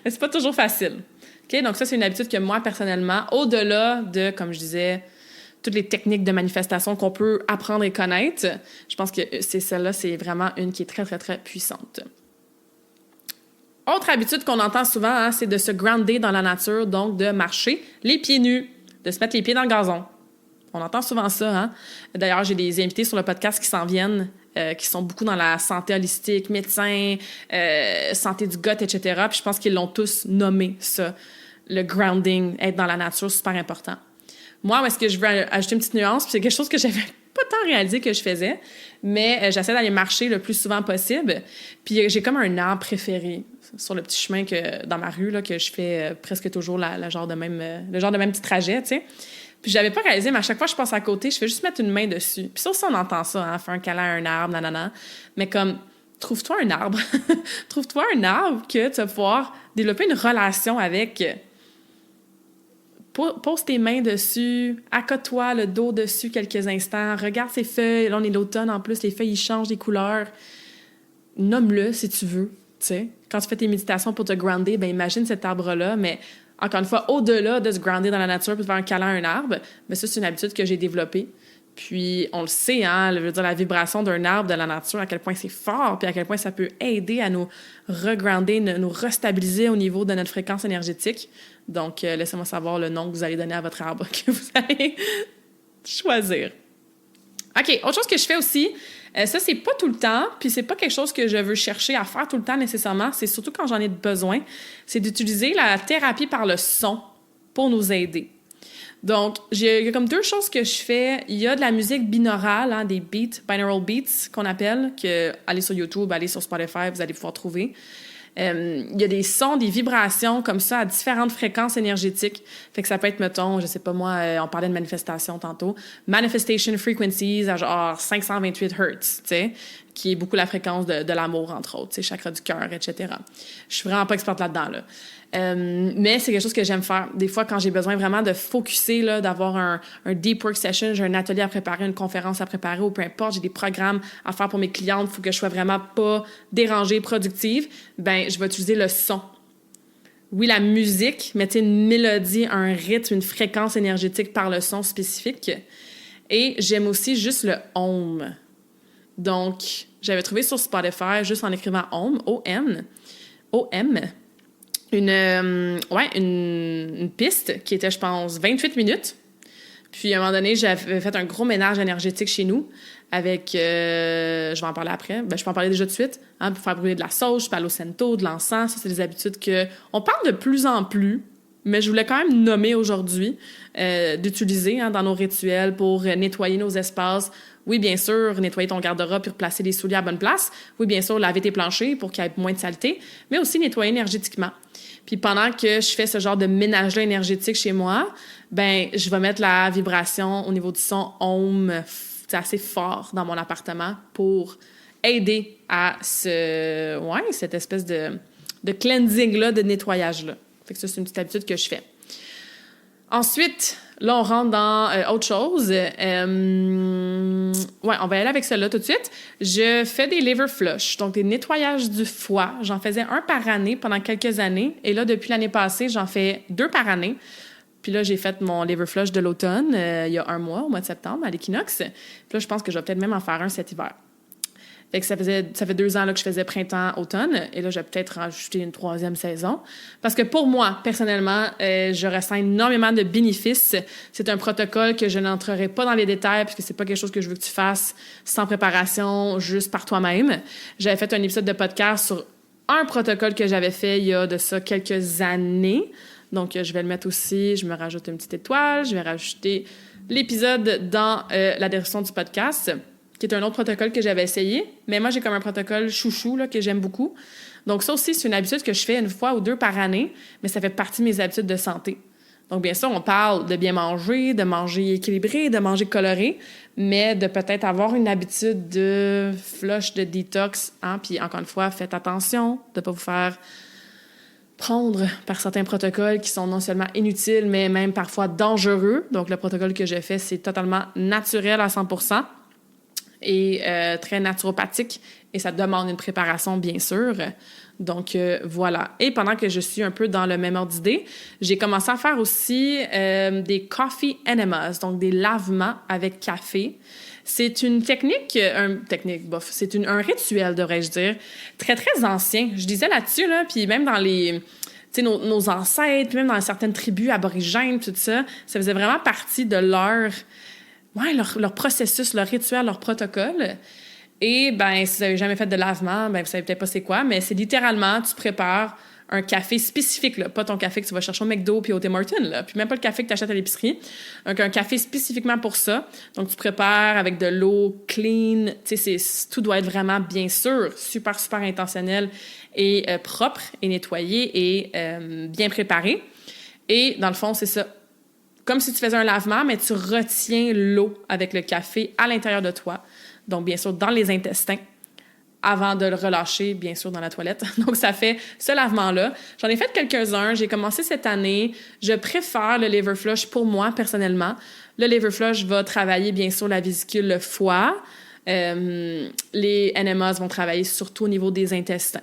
Mais c'est pas toujours facile. Okay? Donc ça, c'est une habitude que moi, personnellement, au-delà de, comme je disais, toutes les techniques de manifestation qu'on peut apprendre et connaître, je pense que celle-là, c'est vraiment une qui est très, très, très puissante. Autre habitude qu'on entend souvent, c'est de se grounder dans la nature, donc de marcher les pieds nus, de se mettre les pieds dans le gazon. On entend souvent ça. D'ailleurs, j'ai des invités sur le podcast qui s'en viennent, qui sont beaucoup dans la santé holistique, médecins, santé du gut, etc. Puis je pense qu'ils l'ont tous nommé, ça. Le grounding, être dans la nature, super important. Moi, où est-ce que je veux ajouter une petite nuance? Puis c'est quelque chose que j'avais pas tant réalisé que je faisais, mais j'essaie d'aller marcher le plus souvent possible. Puis j'ai comme un arbre préféré sur le petit chemin dans ma rue là, que je fais presque toujours le genre de même petit trajet, tu sais. Puis j'avais pas réalisé, mais à chaque fois que je passe à côté, je fais juste mettre une main dessus. Puis ça aussi, on entend ça, faire un câlin à un arbre, nanana. Mais comme, trouve-toi un arbre. Trouve-toi un arbre que tu vas pouvoir développer une relation avec. Pose tes mains dessus, accote-toi le dos dessus quelques instants, regarde ses feuilles. Là, on est l'automne en plus, les feuilles, ils changent des couleurs. Nomme-le si tu veux, tu sais. Quand tu fais tes méditations pour te grounder, ben imagine cet arbre-là, mais encore une fois, au-delà de se grounder dans la nature puis de faire un câlin à un arbre, mais ça, c'est une habitude que j'ai développée. Puis, on le sait, je veux dire, la vibration d'un arbre de la nature, à quel point c'est fort, puis à quel point ça peut aider à nous regrounder, nous restabiliser au niveau de notre fréquence énergétique. Donc, laissez-moi savoir le nom que vous allez donner à votre arbre que vous allez choisir. OK, autre chose que je fais aussi, ça, c'est pas tout le temps, puis c'est pas quelque chose que je veux chercher à faire tout le temps nécessairement, c'est surtout quand j'en ai besoin, c'est d'utiliser la thérapie par le son pour nous aider. Donc, il y a comme deux choses que je fais. Il y a de la musique binaurale, des beats, binaural beats qu'on appelle, allez sur YouTube, allez sur Spotify, vous allez pouvoir trouver. Il y a des sons, des vibrations comme ça à différentes fréquences énergétiques. Fait que ça peut être, mettons, je sais pas moi, on parlait de manifestation tantôt, manifestation frequencies à genre 528 Hz, tu sais, qui est beaucoup la fréquence de l'amour, entre autres, tu sais, chakra du cœur, etc. Je suis vraiment pas experte là-dedans, là. Mais c'est quelque chose que j'aime faire. Des fois, quand j'ai besoin vraiment de focusser, là, d'avoir un deep work session, j'ai un atelier à préparer, une conférence à préparer ou peu importe, j'ai des programmes à faire pour mes clientes, il faut que je sois vraiment pas dérangée, productive, ben je vais utiliser le son. Oui, la musique, mais tu sais, une mélodie, un rythme, une fréquence énergétique par le son spécifique. Et j'aime aussi juste le home. Donc, j'avais trouvé sur Spotify, juste en écrivant home, O-M, une piste qui était, je pense, 28 minutes. Puis, à un moment donné, j'avais fait un gros ménage énergétique chez nous avec, je vais en parler après, je peux en parler déjà de suite, pour faire brûler de la sauge, Palo Santo, de l'encens. Ça, c'est des habitudes on parle de plus en plus, mais je voulais quand même nommer aujourd'hui, d'utiliser dans nos rituels pour nettoyer nos espaces. Oui, bien sûr, nettoyer ton garde-robe puis replacer les souliers à bonne place. Oui, bien sûr, laver tes planchers pour qu'il y ait moins de saleté, mais aussi nettoyer énergétiquement. Puis pendant que je fais ce genre de ménage-là énergétique chez moi, ben je vais mettre la vibration au niveau du son home assez fort dans mon appartement pour aider à cette espèce de cleansing-là, de nettoyage-là. Fait que ça, c'est une petite habitude que je fais. Ensuite, là, on rentre dans autre chose. On va y aller avec celle-là tout de suite. Je fais des liver flush, donc des nettoyages du foie. J'en faisais un par année pendant quelques années. Et là, depuis l'année passée, j'en fais 2 par année. Puis là, j'ai fait mon liver flush de l'automne il y a 1 mois, au mois de septembre, à l'équinoxe. Puis là, je pense que je vais peut-être même en faire un cet hiver. Fait que ça fait 2 ans là, que je faisais printemps-automne. Et là, je vais peut-être rajouter une 3e saison. Parce que pour moi, personnellement, je ressens énormément de bénéfices. C'est un protocole que je n'entrerai pas dans les détails puisque c'est pas quelque chose que je veux que tu fasses sans préparation, juste par toi-même. J'avais fait un épisode de podcast sur un protocole que j'avais fait il y a de ça quelques années. Donc, je vais le mettre aussi. Je me rajoute une petite étoile. Je vais rajouter l'épisode dans la description du podcast, qui est un autre protocole que j'avais essayé. Mais moi, j'ai comme un protocole chouchou là, que j'aime beaucoup. Donc, ça aussi, c'est une habitude que je fais 1 fois ou 2 par année, mais ça fait partie de mes habitudes de santé. Donc, bien sûr, on parle de bien manger, de manger équilibré, de manger coloré, mais de peut-être avoir une habitude de flush, de détox. Hein? Puis, encore une fois, faites attention de ne pas vous faire prendre par certains protocoles qui sont non seulement inutiles, mais même parfois dangereux. Donc, le protocole que je fais, c'est totalement naturel à 100%. Et très naturopathique, et ça demande une préparation, bien sûr. Donc, voilà. Et pendant que je suis un peu dans le même ordre d'idée, j'ai commencé à faire aussi des coffee enemas, donc des lavements avec café. C'est une technique, c'est un rituel, devrais-je dire, très, très ancien. Je disais là-dessus, là, puis même dans les... Tu sais, nos ancêtres, puis même dans certaines tribus aborigènes, tout ça, ça faisait vraiment partie de leur processus, leur rituel, leur protocole. Et, si vous n'avez jamais fait de lavement, vous savez peut-être pas c'est quoi, mais c'est littéralement, tu prépares un café spécifique, là, pas ton café que tu vas chercher au McDo puis au Tim Hortons, là, puis même pas le café que tu achètes à l'épicerie. Donc, un café spécifiquement pour ça. Donc, tu prépares avec de l'eau clean. Tu sais, tout doit être vraiment, bien sûr, super, super intentionnel et propre et nettoyé et bien préparé. Et, dans le fond, c'est ça. Comme si tu faisais un lavement, mais tu retiens l'eau avec le café à l'intérieur de toi. Donc, bien sûr, dans les intestins, avant de le relâcher, bien sûr, dans la toilette. Donc, ça fait ce lavement-là. J'en ai fait quelques-uns. J'ai commencé cette année. Je préfère le liver flush pour moi, personnellement. Le liver flush va travailler, bien sûr, la vésicule, le foie. Les enemas vont travailler surtout au niveau des intestins.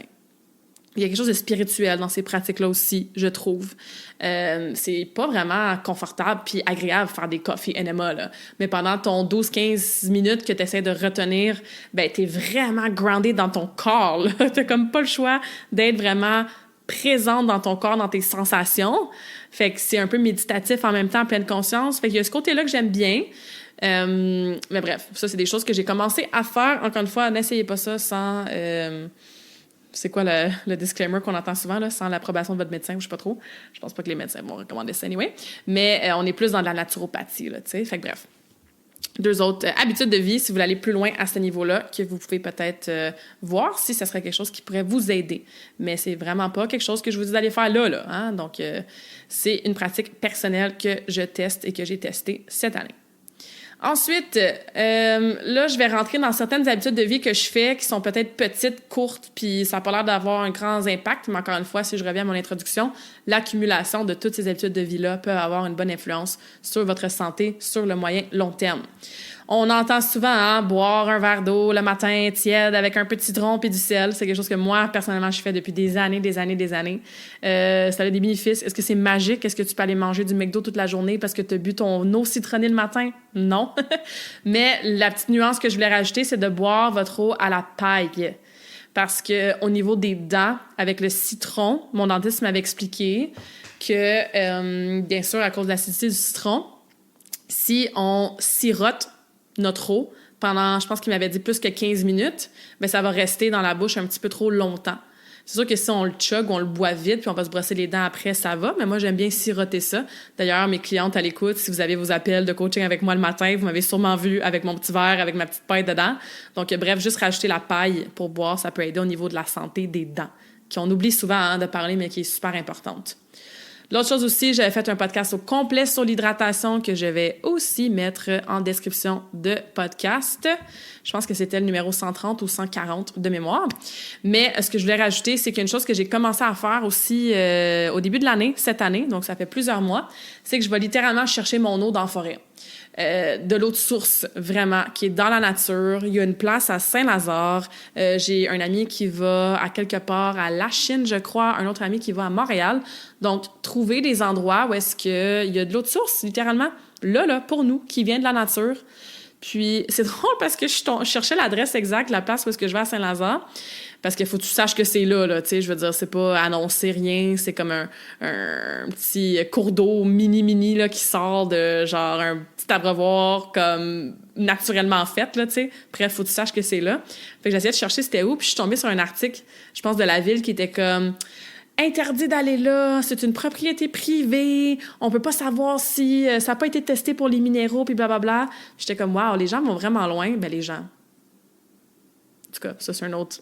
Il y a quelque chose de spirituel dans ces pratiques-là aussi, je trouve. C'est pas vraiment confortable puis agréable de faire des coffee enema, là. Mais pendant ton 12-15 minutes que tu essaies de retenir, t'es vraiment groundé dans ton corps, là. T'as comme pas le choix d'être vraiment présente dans ton corps, dans tes sensations. Fait que c'est un peu méditatif en même temps, en pleine conscience. Fait qu'il y a ce côté-là que j'aime bien. Mais bref, ça, c'est des choses que j'ai commencé à faire. Encore une fois, n'essayez pas ça sans... c'est quoi le disclaimer qu'on entend souvent, là, sans l'approbation de votre médecin, ou je sais pas trop. Je pense pas que les médecins vont recommander ça anyway. Mais on est plus dans de la naturopathie, là, tu sais. Fait que bref. 2 autres habitudes de vie, si vous voulez aller plus loin à ce niveau-là, que vous pouvez peut-être voir si ça serait quelque chose qui pourrait vous aider. Mais c'est vraiment pas quelque chose que je vous dis d'aller faire là, hein? Donc, c'est une pratique personnelle que je teste et que j'ai testée cette année. Ensuite, là, je vais rentrer dans certaines habitudes de vie que je fais qui sont peut-être petites, courtes, puis ça n'a pas l'air d'avoir un grand impact, mais encore une fois, si je reviens à mon introduction, l'accumulation de toutes ces habitudes de vie-là peut avoir une bonne influence sur votre santé sur le moyen long terme. On entend souvent boire un verre d'eau le matin tiède avec un peu de citron puis du sel. C'est quelque chose que moi, personnellement, je fais depuis des années. Ça a des bénéfices. Est-ce que c'est magique? Est-ce que tu peux aller manger du McDo toute la journée parce que tu as bu ton eau citronnée le matin? Non. Mais la petite nuance que je voulais rajouter, c'est de boire votre eau à la paille. Parce que au niveau des dents, avec le citron, mon dentiste m'avait expliqué que, bien sûr, à cause de l'acidité du citron, si on sirote notre eau pendant, je pense qu'il m'avait dit plus que 15 minutes, ça va rester dans la bouche un petit peu trop longtemps. C'est sûr que si on le chug, on le boit vite, puis on va se brosser les dents après, ça va, mais moi, j'aime bien siroter ça. D'ailleurs, mes clientes à l'écoute, si vous avez vos appels de coaching avec moi le matin, vous m'avez sûrement vu avec mon petit verre, avec ma petite paille dedans. Donc, bref, juste rajouter la paille pour boire, ça peut aider au niveau de la santé des dents, qu'on oublie souvent de parler, mais qui est super importante. L'autre chose aussi, j'avais fait un podcast au complet sur l'hydratation que je vais aussi mettre en description de podcast. Je pense que c'était le numéro 130 ou 140 de mémoire. Mais ce que je voulais rajouter, c'est qu'une chose que j'ai commencé à faire aussi au début de l'année, cette année, donc ça fait plusieurs mois, c'est que je vais littéralement chercher mon eau dans la forêt. De l'eau de source, vraiment, qui est dans la nature. Il y a une place à Saint-Lazare. J'ai un ami qui va à quelque part à La Chine, je crois, un autre ami qui va à Montréal. Donc, trouver des endroits où est-ce qu'il y a de l'eau de source, littéralement, là, pour nous, qui vient de la nature. Puis, c'est drôle parce que je cherchais l'adresse exacte, la place où est-ce que je vais à Saint-Lazare. Parce qu'il faut que tu saches que c'est là, tu sais, je veux dire, c'est pas annoncé rien, c'est comme un petit cours d'eau mini, là, qui sort de, genre, un petit abreuvoir, comme, naturellement fait, là, tu sais. Bref, faut que tu saches que c'est là. Fait que j'essayais de chercher c'était où, puis je suis tombée sur un article, je pense, de la ville qui était comme... Interdit d'aller là, c'est une propriété privée, on peut pas savoir si ça a pas été testé pour les minéraux, puis blablabla. J'étais comme, wow, les gens vont vraiment loin. Ben, les gens. En tout cas, ça, c'est un autre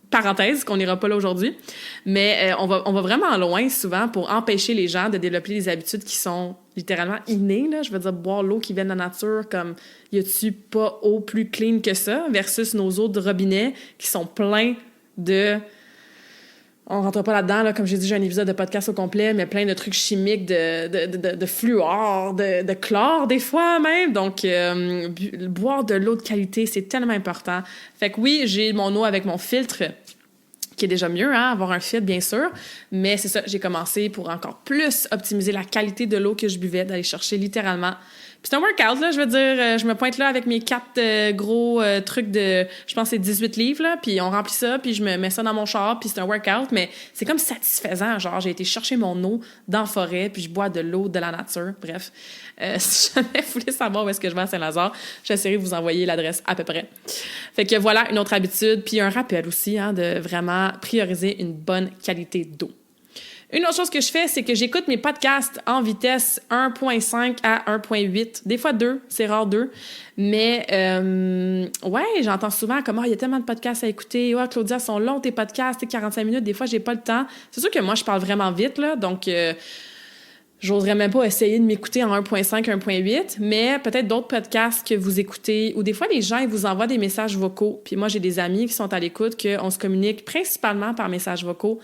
parenthèse qu'on n'ira pas là aujourd'hui. Mais on va vraiment loin souvent pour empêcher les gens de développer des habitudes qui sont littéralement innées, là. Je veux dire, boire l'eau qui vient de la nature, comme, y a-tu pas eau plus clean que ça, versus nos eaux de robinet qui sont pleins de... On rentre pas là-dedans, là, comme j'ai dit, j'ai un épisode de podcast au complet, mais plein de trucs chimiques, de fluor, de chlore, des fois même. Donc, boire de l'eau de qualité, c'est tellement important. Fait que oui, j'ai mon eau avec mon filtre, qui est déjà mieux, hein, avoir un filtre, bien sûr. Mais c'est ça, j'ai commencé pour encore plus optimiser la qualité de l'eau que je buvais, d'aller chercher littéralement. Puis c'est un workout, là, je veux dire, je me pointe là avec mes 4 gros trucs de, je pense que c'est 18 livres, là, puis on remplit ça, puis je me mets ça dans mon char, puis c'est un workout, mais c'est comme satisfaisant, genre, j'ai été chercher mon eau dans la forêt, puis je bois de l'eau de la nature, bref. Si jamais vous voulez savoir où est-ce que je vais à Saint-Lazare, j'essaierai de vous envoyer l'adresse à peu près. Fait que voilà, une autre habitude, puis un rappel aussi, hein, de vraiment prioriser une bonne qualité d'eau. Une autre chose que je fais, c'est que j'écoute mes podcasts en vitesse 1.5 à 1.8. Des fois 2, c'est rare 2. Mais, ouais, j'entends souvent comme, il y a tellement de podcasts à écouter. Ouais, Claudia, sont longs tes podcasts, c'est 45 minutes. Des fois, j'ai pas le temps. C'est sûr que moi, je parle vraiment vite, là. Donc, j'oserais même pas essayer de m'écouter en 1.5, 1.8, mais peut-être d'autres podcasts que vous écoutez, ou des fois, les gens, ils vous envoient des messages vocaux. Puis moi, j'ai des amis qui sont à l'écoute, qu'on se communique principalement par messages vocaux.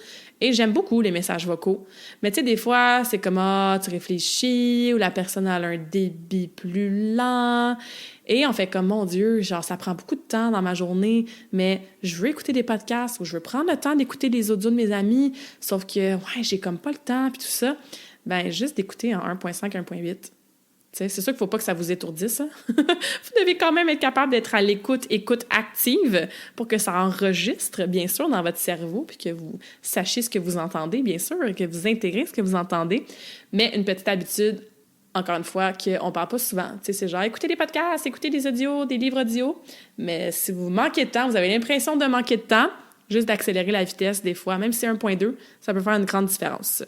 Et j'aime beaucoup les messages vocaux. Mais tu sais, des fois, c'est comme, tu réfléchis, ou la personne a un débit plus lent. Et on fait comme, mon Dieu, genre, ça prend beaucoup de temps dans ma journée, mais je veux écouter des podcasts, ou je veux prendre le temps d'écouter les audios de mes amis, sauf que, ouais, j'ai comme pas le temps, puis tout ça. Ben, juste d'écouter en 1.5, 1.8. C'est sûr qu'il ne faut pas que ça vous étourdisse. Hein? Vous devez quand même être capable d'être à écoute active pour que ça enregistre, bien sûr, dans votre cerveau, puis que vous sachiez ce que vous entendez, bien sûr, et que vous intégrez ce que vous entendez. Mais une petite habitude, encore une fois, qu'on ne parle pas souvent. C'est genre, écoutez des podcasts, écoutez des audios, des livres audio. Mais si vous manquez de temps, vous avez l'impression de manquer de temps, juste d'accélérer la vitesse des fois, même si c'est 1.2, ça peut faire une grande différence.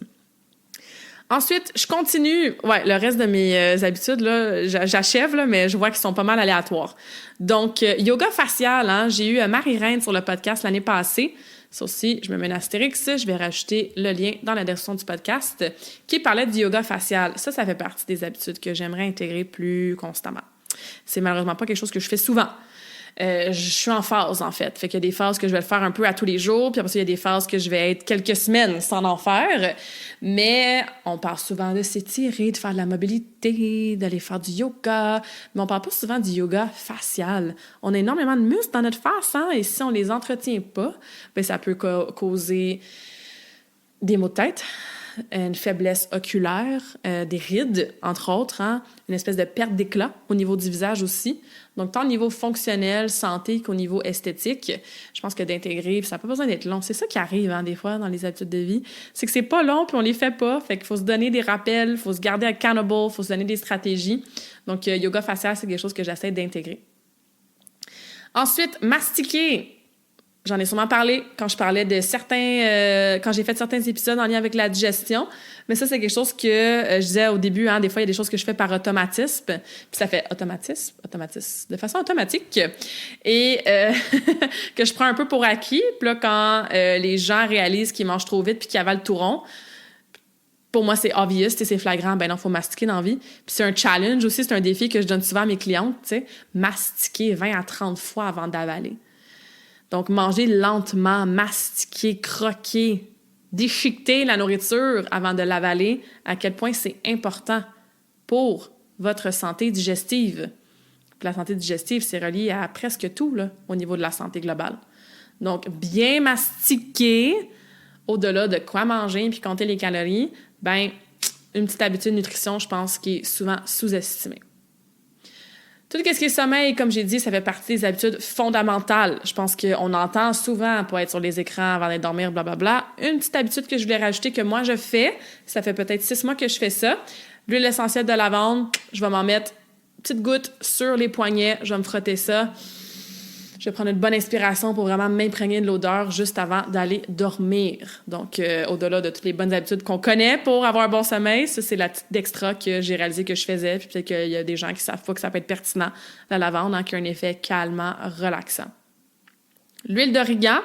Ensuite, je continue. Ouais, le reste de mes habitudes, là, j'achève, là, mais je vois qu'ils sont pas mal aléatoires. Donc, yoga facial, hein, j'ai eu Marie-Reine sur le podcast l'année passée. Ça aussi, je me mets un astérix. Je vais rajouter le lien dans la description du podcast qui parlait du yoga facial. Ça fait partie des habitudes que j'aimerais intégrer plus constamment. C'est malheureusement pas quelque chose que je fais souvent. Je suis en phase, en fait. Fait qu'il y a des phases que je vais le faire un peu à tous les jours, puis après ça, il y a des phases que je vais être quelques semaines sans en faire. Mais on parle souvent de s'étirer, de faire de la mobilité, d'aller faire du yoga, mais on parle pas souvent du yoga facial. On a énormément de muscles dans notre face, hein, et si on les entretient pas, ben ça peut causer des maux de tête, une faiblesse oculaire, des rides, entre autres, hein, une espèce de perte d'éclat au niveau du visage aussi. Donc, tant au niveau fonctionnel, santé qu'au niveau esthétique, je pense que d'intégrer, ça n'a pas besoin d'être long. C'est ça qui arrive, hein, des fois, dans les habitudes de vie. C'est que c'est pas long, puis on les fait pas. Fait qu'il faut se donner des rappels, il faut se garder accountable, il faut se donner des stratégies. Donc, yoga facial, c'est quelque chose que j'essaie d'intégrer. Ensuite, mastiquer. J'en ai sûrement parlé quand je parlais de quand j'ai fait certains épisodes en lien avec la digestion. Mais ça, c'est quelque chose que je disais au début, hein, des fois, il y a des choses que je fais par automatisme. Puis ça fait automatisme, de façon automatique. Et que je prends un peu pour acquis. Puis là, quand les gens réalisent qu'ils mangent trop vite puis qu'ils avalent tout rond, pour moi, c'est obvious, c'est flagrant, ben non, il faut mastiquer dans la vie. Puis c'est un challenge aussi, c'est un défi que je donne souvent à mes clientes, tu sais, mastiquer 20 à 30 fois avant d'avaler. Donc, manger lentement, mastiquer, croquer, déchiqueter la nourriture avant de l'avaler, à quel point c'est important pour votre santé digestive. Puis la santé digestive, c'est relié à presque tout là, au niveau de la santé globale. Donc, bien mastiquer, au-delà de quoi manger puis compter les calories, ben une petite habitude de nutrition, je pense, qui est souvent sous-estimée. Tout ce qui est sommeil, comme j'ai dit, ça fait partie des habitudes fondamentales. Je pense qu'on entend souvent pour être sur les écrans avant d'aller dormir, blablabla. Une petite habitude que je voulais rajouter que moi, je fais, ça fait peut-être 6 mois que je fais ça. L'huile essentielle de lavande, je vais m'en mettre une petite goutte sur les poignets, je vais me frotter ça. Je vais prendre une bonne inspiration pour vraiment m'imprégner de l'odeur juste avant d'aller dormir. Donc, au-delà de toutes les bonnes habitudes qu'on connaît pour avoir un bon sommeil, ça, c'est la petite extra que j'ai réalisé que je faisais. Puis peut-être qu'il y a des gens qui savent pas que ça peut être pertinent, la lavande, hein, qui a un effet calmant, relaxant. L'huile d'origan,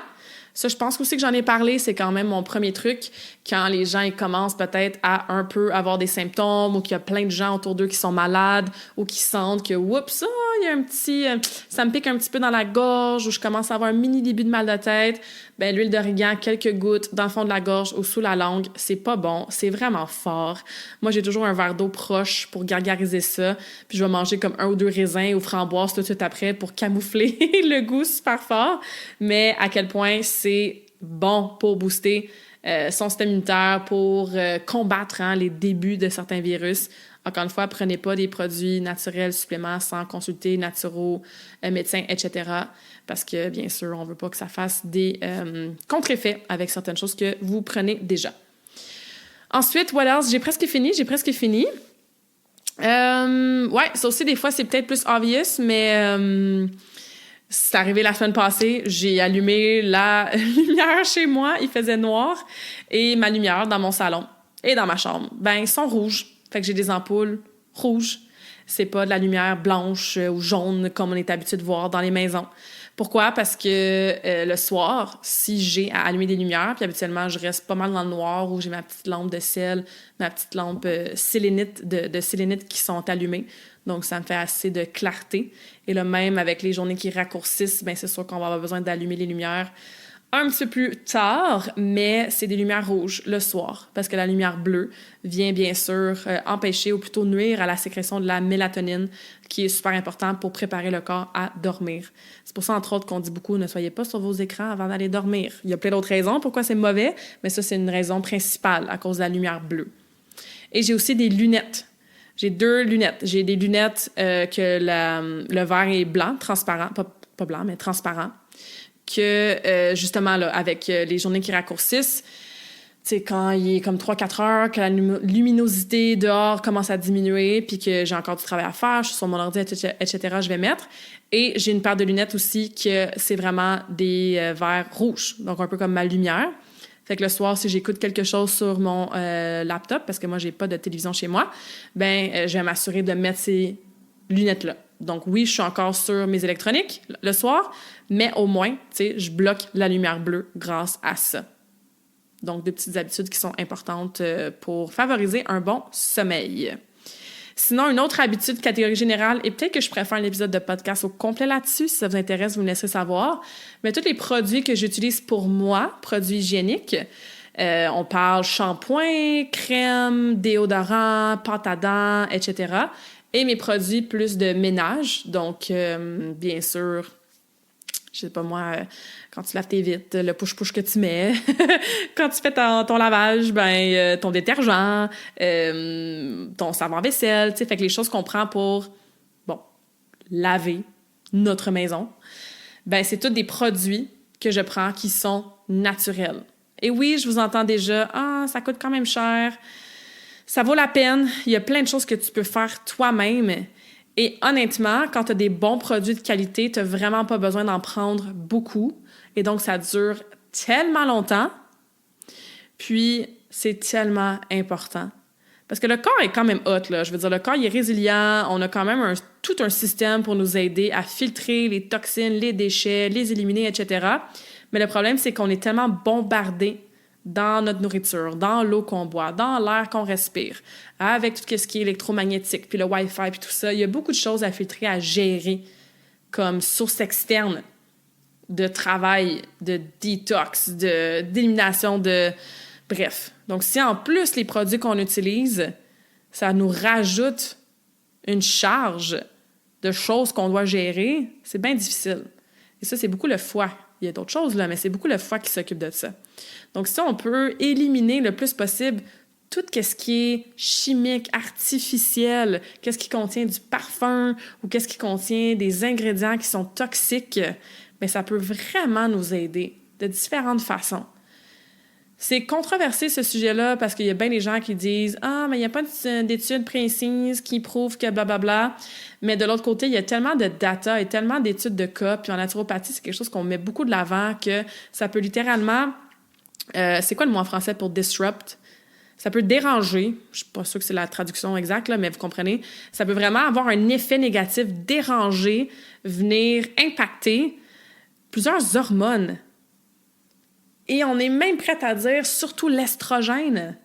ça, je pense aussi que j'en ai parlé, c'est quand même mon premier truc quand les gens ils commencent peut-être à un peu avoir des symptômes ou qu'il y a plein de gens autour d'eux qui sont malades ou qui sentent que, oups, il y a un petit... ça me pique un petit peu dans la gorge ou je commence à avoir un mini début de mal de tête. Ben l'huile d'origan, quelques gouttes dans le fond de la gorge ou sous la langue, c'est pas bon, c'est vraiment fort. Moi, j'ai toujours un verre d'eau proche pour gargariser ça, puis je vais manger comme 1 ou 2 raisins ou framboises tout de suite après pour camoufler le goût super fort. Mais à quel point c'est bon pour booster son système immunitaire, pour combattre les débuts de certains virus. Encore une fois, prenez pas des produits naturels, suppléments sans consulter naturo, médecins, etc. Parce que, bien sûr, on veut pas que ça fasse des contre-effets avec certaines choses que vous prenez déjà. Ensuite, what else? J'ai presque fini. Ouais, ça aussi, des fois, c'est peut-être plus obvious, mais c'est arrivé la semaine passée. J'ai allumé la lumière chez moi. Il faisait noir. Et ma lumière dans mon salon et dans ma chambre, ben, ils sont rouges. Fait que j'ai des ampoules rouges. C'est pas de la lumière blanche ou jaune comme on est habitué de voir dans les maisons. Pourquoi? Parce que le soir, si j'ai à allumer des lumières, puis habituellement, je reste pas mal dans le noir où j'ai ma petite lampe de sel, ma petite lampe sélénite de sélénite qui sont allumées. Donc, ça me fait assez de clarté. Et là, même avec les journées qui raccourcissent, ben c'est sûr qu'on va avoir besoin d'allumer les lumières un petit peu plus tard, mais c'est des lumières rouges le soir, parce que la lumière bleue vient bien sûr empêcher ou plutôt nuire à la sécrétion de la mélatonine, qui est super important pour préparer le corps à dormir. C'est pour ça, entre autres, qu'on dit beaucoup, ne soyez pas sur vos écrans avant d'aller dormir. Il y a plein d'autres raisons pourquoi c'est mauvais, mais ça, c'est une raison principale à cause de la lumière bleue. Et j'ai aussi des lunettes. J'ai 2 lunettes. J'ai des lunettes que le verre est blanc, transparent, pas blanc, mais transparent, que justement, là, avec les journées qui raccourcissent, tu sais, quand il est comme 3-4 heures, que la luminosité dehors commence à diminuer, puis que j'ai encore du travail à faire, je suis sur mon ordi, etc., je vais mettre. Et j'ai une paire de lunettes aussi que c'est vraiment des verres rouges, donc un peu comme ma lumière. Fait que le soir, si j'écoute quelque chose sur mon laptop, parce que moi, j'ai pas de télévision chez moi, ben je vais m'assurer de mettre ces lunettes-là. Donc oui, je suis encore sur mes électroniques le soir, mais au moins, tu sais, je bloque la lumière bleue grâce à ça. Donc, 2 petites habitudes qui sont importantes pour favoriser un bon sommeil. Sinon, une autre habitude catégorie générale, et peut-être que je préfère un épisode de podcast au complet là-dessus, si ça vous intéresse, vous me laisserez savoir, mais tous les produits que j'utilise pour moi, produits hygiéniques, on parle shampoing, crème, déodorant, pâte à dents, etc., et mes produits plus de ménage, donc bien sûr, je sais pas moi, quand tu laves tes vitres, le push-push que tu mets, quand tu fais ton lavage, ben ton détergent, ton savon-vaisselle, tu sais, fait que les choses qu'on prend pour, bon, laver notre maison, ben c'est tous des produits que je prends qui sont naturels. Et oui, je vous entends déjà, ça coûte quand même cher. Ça vaut la peine. Il y a plein de choses que tu peux faire toi-même. Et honnêtement, quand tu as des bons produits de qualité, tu n'as vraiment pas besoin d'en prendre beaucoup. Et donc, ça dure tellement longtemps. Puis, c'est tellement important. Parce que le corps est quand même hot, là. Je veux dire, le corps, il est résilient. On a quand même tout un système pour nous aider à filtrer les toxines, les déchets, les éliminer, etc. Mais le problème, c'est qu'on est tellement bombardé dans notre nourriture, dans l'eau qu'on boit, dans l'air qu'on respire, avec tout ce qui est électromagnétique, puis le Wi-Fi, puis tout ça. Il y a beaucoup de choses à filtrer, à gérer comme source externe de travail, de détox, d'élimination de... Bref. Donc, si en plus les produits qu'on utilise, ça nous rajoute une charge de choses qu'on doit gérer, c'est bien difficile. Et ça, c'est beaucoup le foie. Il y a d'autres choses, là, mais c'est beaucoup le foie qui s'occupe de ça. Donc, si on peut éliminer le plus possible tout ce qui est chimique, artificiel, qu'est-ce qui contient du parfum ou qu'est-ce qui contient des ingrédients qui sont toxiques, bien, ça peut vraiment nous aider de différentes façons. C'est controversé, ce sujet-là, parce qu'il y a bien des gens qui disent « Ah, mais il n'y a pas d'études précises qui prouvent que blablabla. » Mais de l'autre côté, il y a tellement de data et tellement d'études de cas, puis en naturopathie, c'est quelque chose qu'on met beaucoup de l'avant, que ça peut littéralement... c'est quoi le mot en français pour « disrupt » ? Ça peut déranger, je suis pas sûre que c'est la traduction exacte, là, mais vous comprenez, ça peut vraiment avoir un effet négatif, déranger, venir impacter plusieurs hormones. Et on est même prête à dire surtout l'estrogène.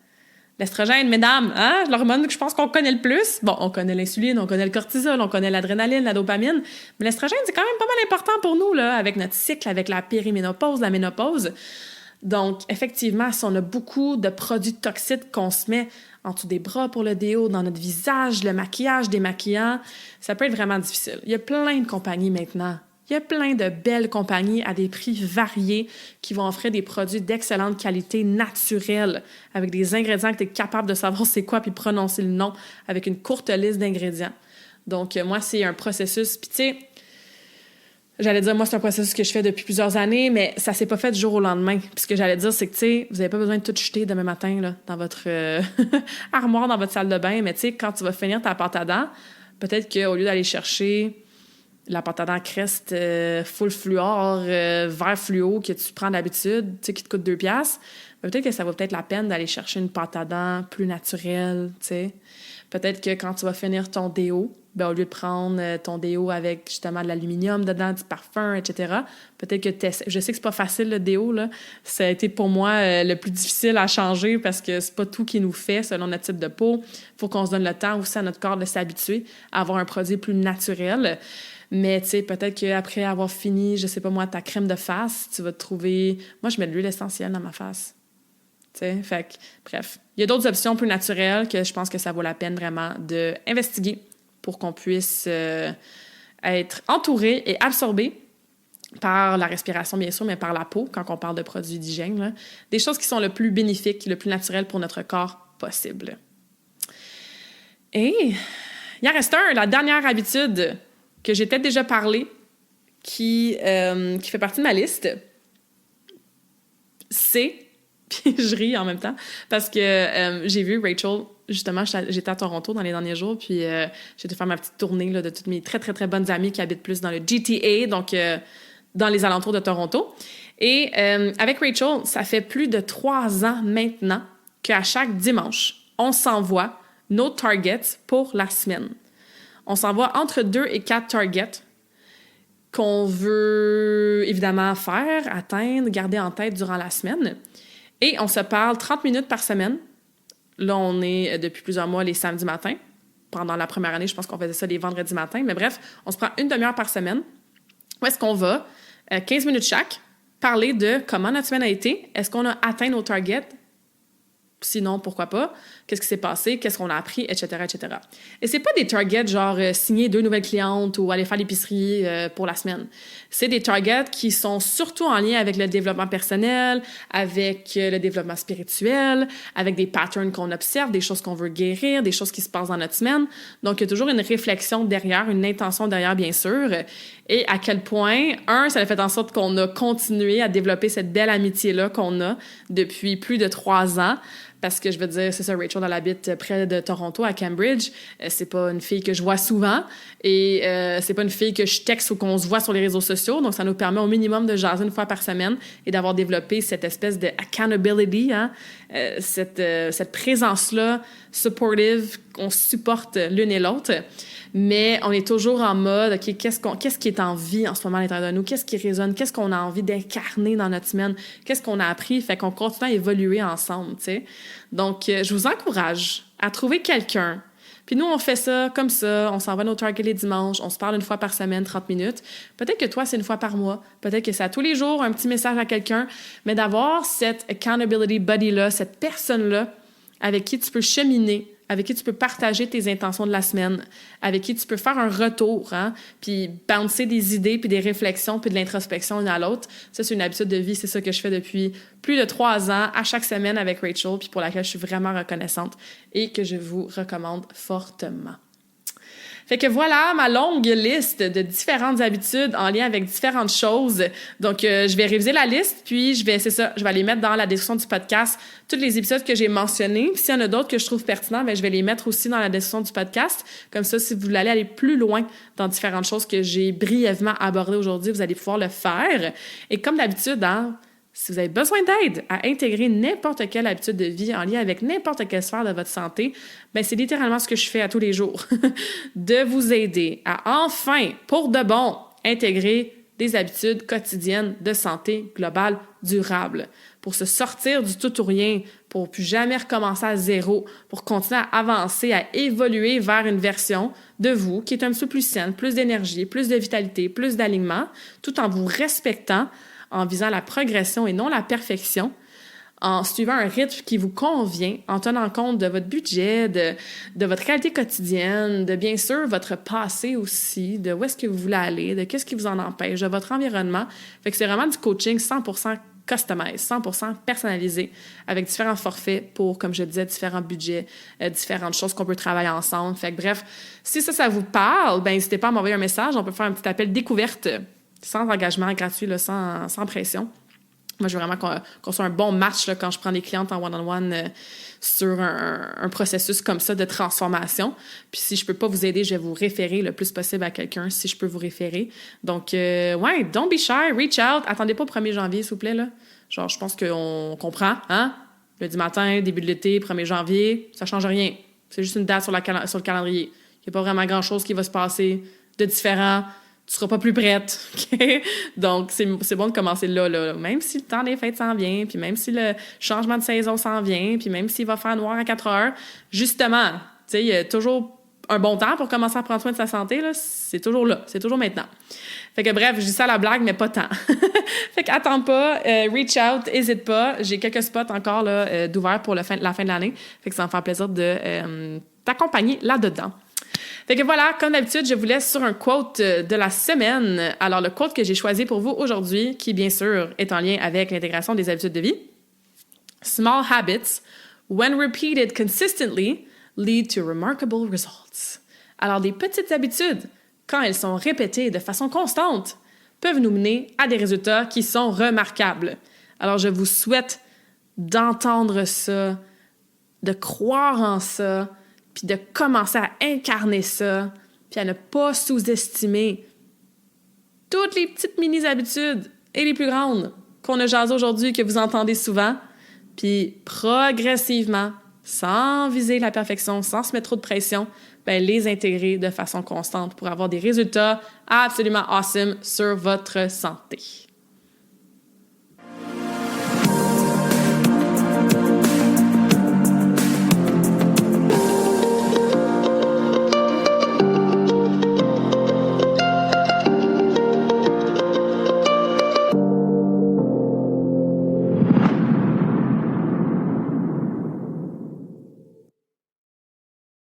L'estrogène, mesdames, hein? L'hormone que je pense qu'on connaît le plus. Bon, on connaît l'insuline, on connaît le cortisol, on connaît l'adrénaline, la dopamine, mais l'estrogène, c'est quand même pas mal important pour nous, là, avec notre cycle, avec la périménopause, la ménopause. Donc, effectivement, si on a beaucoup de produits toxiques qu'on se met en dessous des bras pour le déo, dans notre visage, le maquillage démaquillant, ça peut être vraiment difficile. Il y a plein de compagnies maintenant. Il y a plein de belles compagnies à des prix variés qui vont offrir des produits d'excellente qualité naturelle avec des ingrédients que tu es capable de savoir c'est quoi puis prononcer le nom avec une courte liste d'ingrédients. Donc, moi, c'est un processus. Puis, tu sais, j'allais dire, moi, c'est un processus que je fais depuis plusieurs années, mais ça s'est pas fait du jour au lendemain. Puis ce que j'allais dire, c'est que, tu sais, vous avez pas besoin de tout jeter demain matin, là, dans votre armoire, dans votre salle de bain. Mais, tu sais, quand tu vas finir ta pâte à dents, peut-être qu'au lieu d'aller chercher la pâte à dents Crest full fluor, vert fluo que tu prends d'habitude, tu sais, qui te coûte 2$, peut-être que ça vaut peut-être la peine d'aller chercher une pâte à dents plus naturelle, tu sais. Peut-être que quand tu vas finir ton déo, ben, au lieu de prendre ton déo avec justement de l'aluminium dedans, du parfum, etc., peut-être que je sais que c'est pas facile le déo, là. Ça a été pour moi le plus difficile à changer parce que c'est pas tout qui nous fait selon notre type de peau. Il faut qu'on se donne le temps aussi à notre corps de s'habituer à avoir un produit plus naturel. Mais tu sais, peut-être qu'après avoir fini, je sais pas moi, ta crème de face, tu vas te trouver... Moi, je mets de l'huile essentielle dans ma face. Tu sais, fait que, bref. Il y a d'autres options plus naturelles que je pense que ça vaut la peine vraiment d'investiguer pour qu'on puisse être entouré et absorbé par la respiration, bien sûr, mais par la peau, quand on parle de produits d'hygiène, là. Des choses qui sont le plus bénéfiques, le plus naturel pour notre corps possible. Et il en reste la dernière habitude que j'ai peut-être déjà parlé, qui fait partie de ma liste, c'est... Puis je ris en même temps, parce que j'ai vu Rachel, justement, j'étais à Toronto dans les derniers jours, puis j'ai dû faire ma petite tournée là, de toutes mes très, très, très bonnes amies qui habitent plus dans le GTA, donc dans les alentours de Toronto. Et avec Rachel, ça fait plus de 3 ans maintenant qu'à chaque dimanche, on s'envoie nos targets pour la semaine. On s'envoie entre 2 et 4 targets qu'on veut évidemment faire, atteindre, garder en tête durant la semaine. Et on se parle 30 minutes par semaine. Là, on est depuis plusieurs mois les samedis matins. Pendant la première année, je pense qu'on faisait ça les vendredis matins. Mais bref, on se prend une demi-heure par semaine. Où est-ce qu'on va? 15 minutes chaque. Parler de comment notre semaine a été. Est-ce qu'on a atteint nos targets? Sinon, pourquoi pas? Qu'est-ce qui s'est passé? Qu'est-ce qu'on a appris? Etc., etc. Et c'est pas des targets genre signer 2 nouvelles clientes ou aller faire l'épicerie pour la semaine. C'est des targets qui sont surtout en lien avec le développement personnel, avec le développement spirituel, avec des patterns qu'on observe, des choses qu'on veut guérir, des choses qui se passent dans notre semaine. Donc, il y a toujours une réflexion derrière, une intention derrière, bien sûr. Et à quel point, ça a fait en sorte qu'on a continué à développer cette belle amitié-là qu'on a depuis plus de 3 ans. parce que je veux dire, c'est ça, Rachel, elle habite près de Toronto, à Cambridge. C'est pas une fille que je vois souvent et c'est pas une fille que je texte ou qu'on se voit sur les réseaux sociaux. Donc, ça nous permet au minimum de jaser une fois par semaine et d'avoir développé cette espèce de accountability, hein? Cette présence-là, supportive, qu'on supporte l'une et l'autre. Mais on est toujours en mode, OK, qu'est-ce qui est en vie en ce moment à l'intérieur de nous? Qu'est-ce qui résonne? Qu'est-ce qu'on a envie d'incarner dans notre semaine? Qu'est-ce qu'on a appris? Fait qu'on continue à évoluer ensemble, tu sais. Donc, je vous encourage à trouver quelqu'un. Puis nous, on fait ça comme ça. On s'en va à nos Target les dimanches. On se parle une fois par semaine, 30 minutes. Peut-être que toi, c'est une fois par mois. Peut-être que c'est à tous les jours, un petit message à quelqu'un. Mais d'avoir cette accountability buddy-là, cette personne-là avec qui tu peux cheminer, avec qui tu peux partager tes intentions de la semaine, avec qui tu peux faire un retour, hein, puis bouncer des idées, puis des réflexions, puis de l'introspection l'une à l'autre. Ça, c'est une habitude de vie. C'est ça que je fais depuis plus de 3 ans, à chaque semaine avec Rachel, puis pour laquelle je suis vraiment reconnaissante et que je vous recommande fortement. Fait que voilà ma longue liste de différentes habitudes en lien avec différentes choses. Donc, je vais réviser la liste, puis je vais aller mettre dans la description du podcast tous les épisodes que j'ai mentionnés. Puis s'il y en a d'autres que je trouve pertinents, bien, je vais les mettre aussi dans la description du podcast. Comme ça, si vous voulez aller plus loin dans différentes choses que j'ai brièvement abordées aujourd'hui, vous allez pouvoir le faire. Et comme d'habitude, hein, si vous avez besoin d'aide à intégrer n'importe quelle habitude de vie en lien avec n'importe quelle sphère de votre santé, bien, c'est littéralement ce que je fais à tous les jours. De vous aider à enfin, pour de bon, intégrer des habitudes quotidiennes de santé globale durable pour se sortir du tout ou rien, pour plus jamais recommencer à zéro, pour continuer à avancer, à évoluer vers une version de vous qui est un petit peu plus saine, plus d'énergie, plus de vitalité, plus d'alignement, tout en vous respectant, en visant la progression et non la perfection, en suivant un rythme qui vous convient, en tenant compte de votre budget, de votre réalité quotidienne, de bien sûr votre passé aussi, de où est-ce que vous voulez aller, de qu'est-ce qui vous en empêche, de votre environnement. Fait que c'est vraiment du coaching 100% customisé, 100% personnalisé, avec différents forfaits pour, comme je disais, différents budgets, différentes choses qu'on peut travailler ensemble. Fait que bref, si ça vous parle, ben n'hésitez pas à m'envoyer un message. On peut faire un petit appel découverte sans engagement, gratuit, là, sans pression. Moi, je veux vraiment qu'on soit un bon match là, quand je prends des clientes en one-on-one sur un processus comme ça de transformation. Puis si je peux pas vous aider, je vais vous référer le plus possible à quelqu'un si je peux vous référer. Donc, ouais, don't be shy, reach out. Attendez pas au 1er janvier, s'il vous plaît, là. Genre, je pense qu'on comprend, hein? Lundi matin, début de l'été, 1er janvier, ça change rien. C'est juste une date sur le calendrier. Il n'y a pas vraiment grand-chose qui va se passer de différent. Tu seras pas plus prête, OK? Donc, c'est bon de commencer là. Même si le temps des fêtes s'en vient, puis même si le changement de saison s'en vient, puis même s'il va faire noir à 4 heures, justement, tu sais, il y a toujours un bon temps pour commencer à prendre soin de sa santé, là. C'est toujours là, c'est toujours maintenant. Fait que bref, je dis ça à la blague, mais pas tant. Fait qu'attends pas, reach out, hésite pas. J'ai quelques spots encore là, d'ouvert pour la fin de l'année. Fait que ça va me faire plaisir de t'accompagner là-dedans. Fait que voilà, comme d'habitude, je vous laisse sur un quote de la semaine. Alors, le quote que j'ai choisi pour vous aujourd'hui, qui bien sûr est en lien avec l'intégration des habitudes de vie. Small habits, when repeated consistently, lead to remarkable results. Alors, des petites habitudes, quand elles sont répétées de façon constante, peuvent nous mener à des résultats qui sont remarquables. Alors, je vous souhaite d'entendre ça, de croire en ça, puis de commencer à incarner ça, puis à ne pas sous-estimer toutes les petites mini-habitudes et les plus grandes qu'on a jasées aujourd'hui, que vous entendez souvent, puis progressivement, sans viser la perfection, sans se mettre trop de pression, ben les intégrer de façon constante pour avoir des résultats absolument awesome sur votre santé.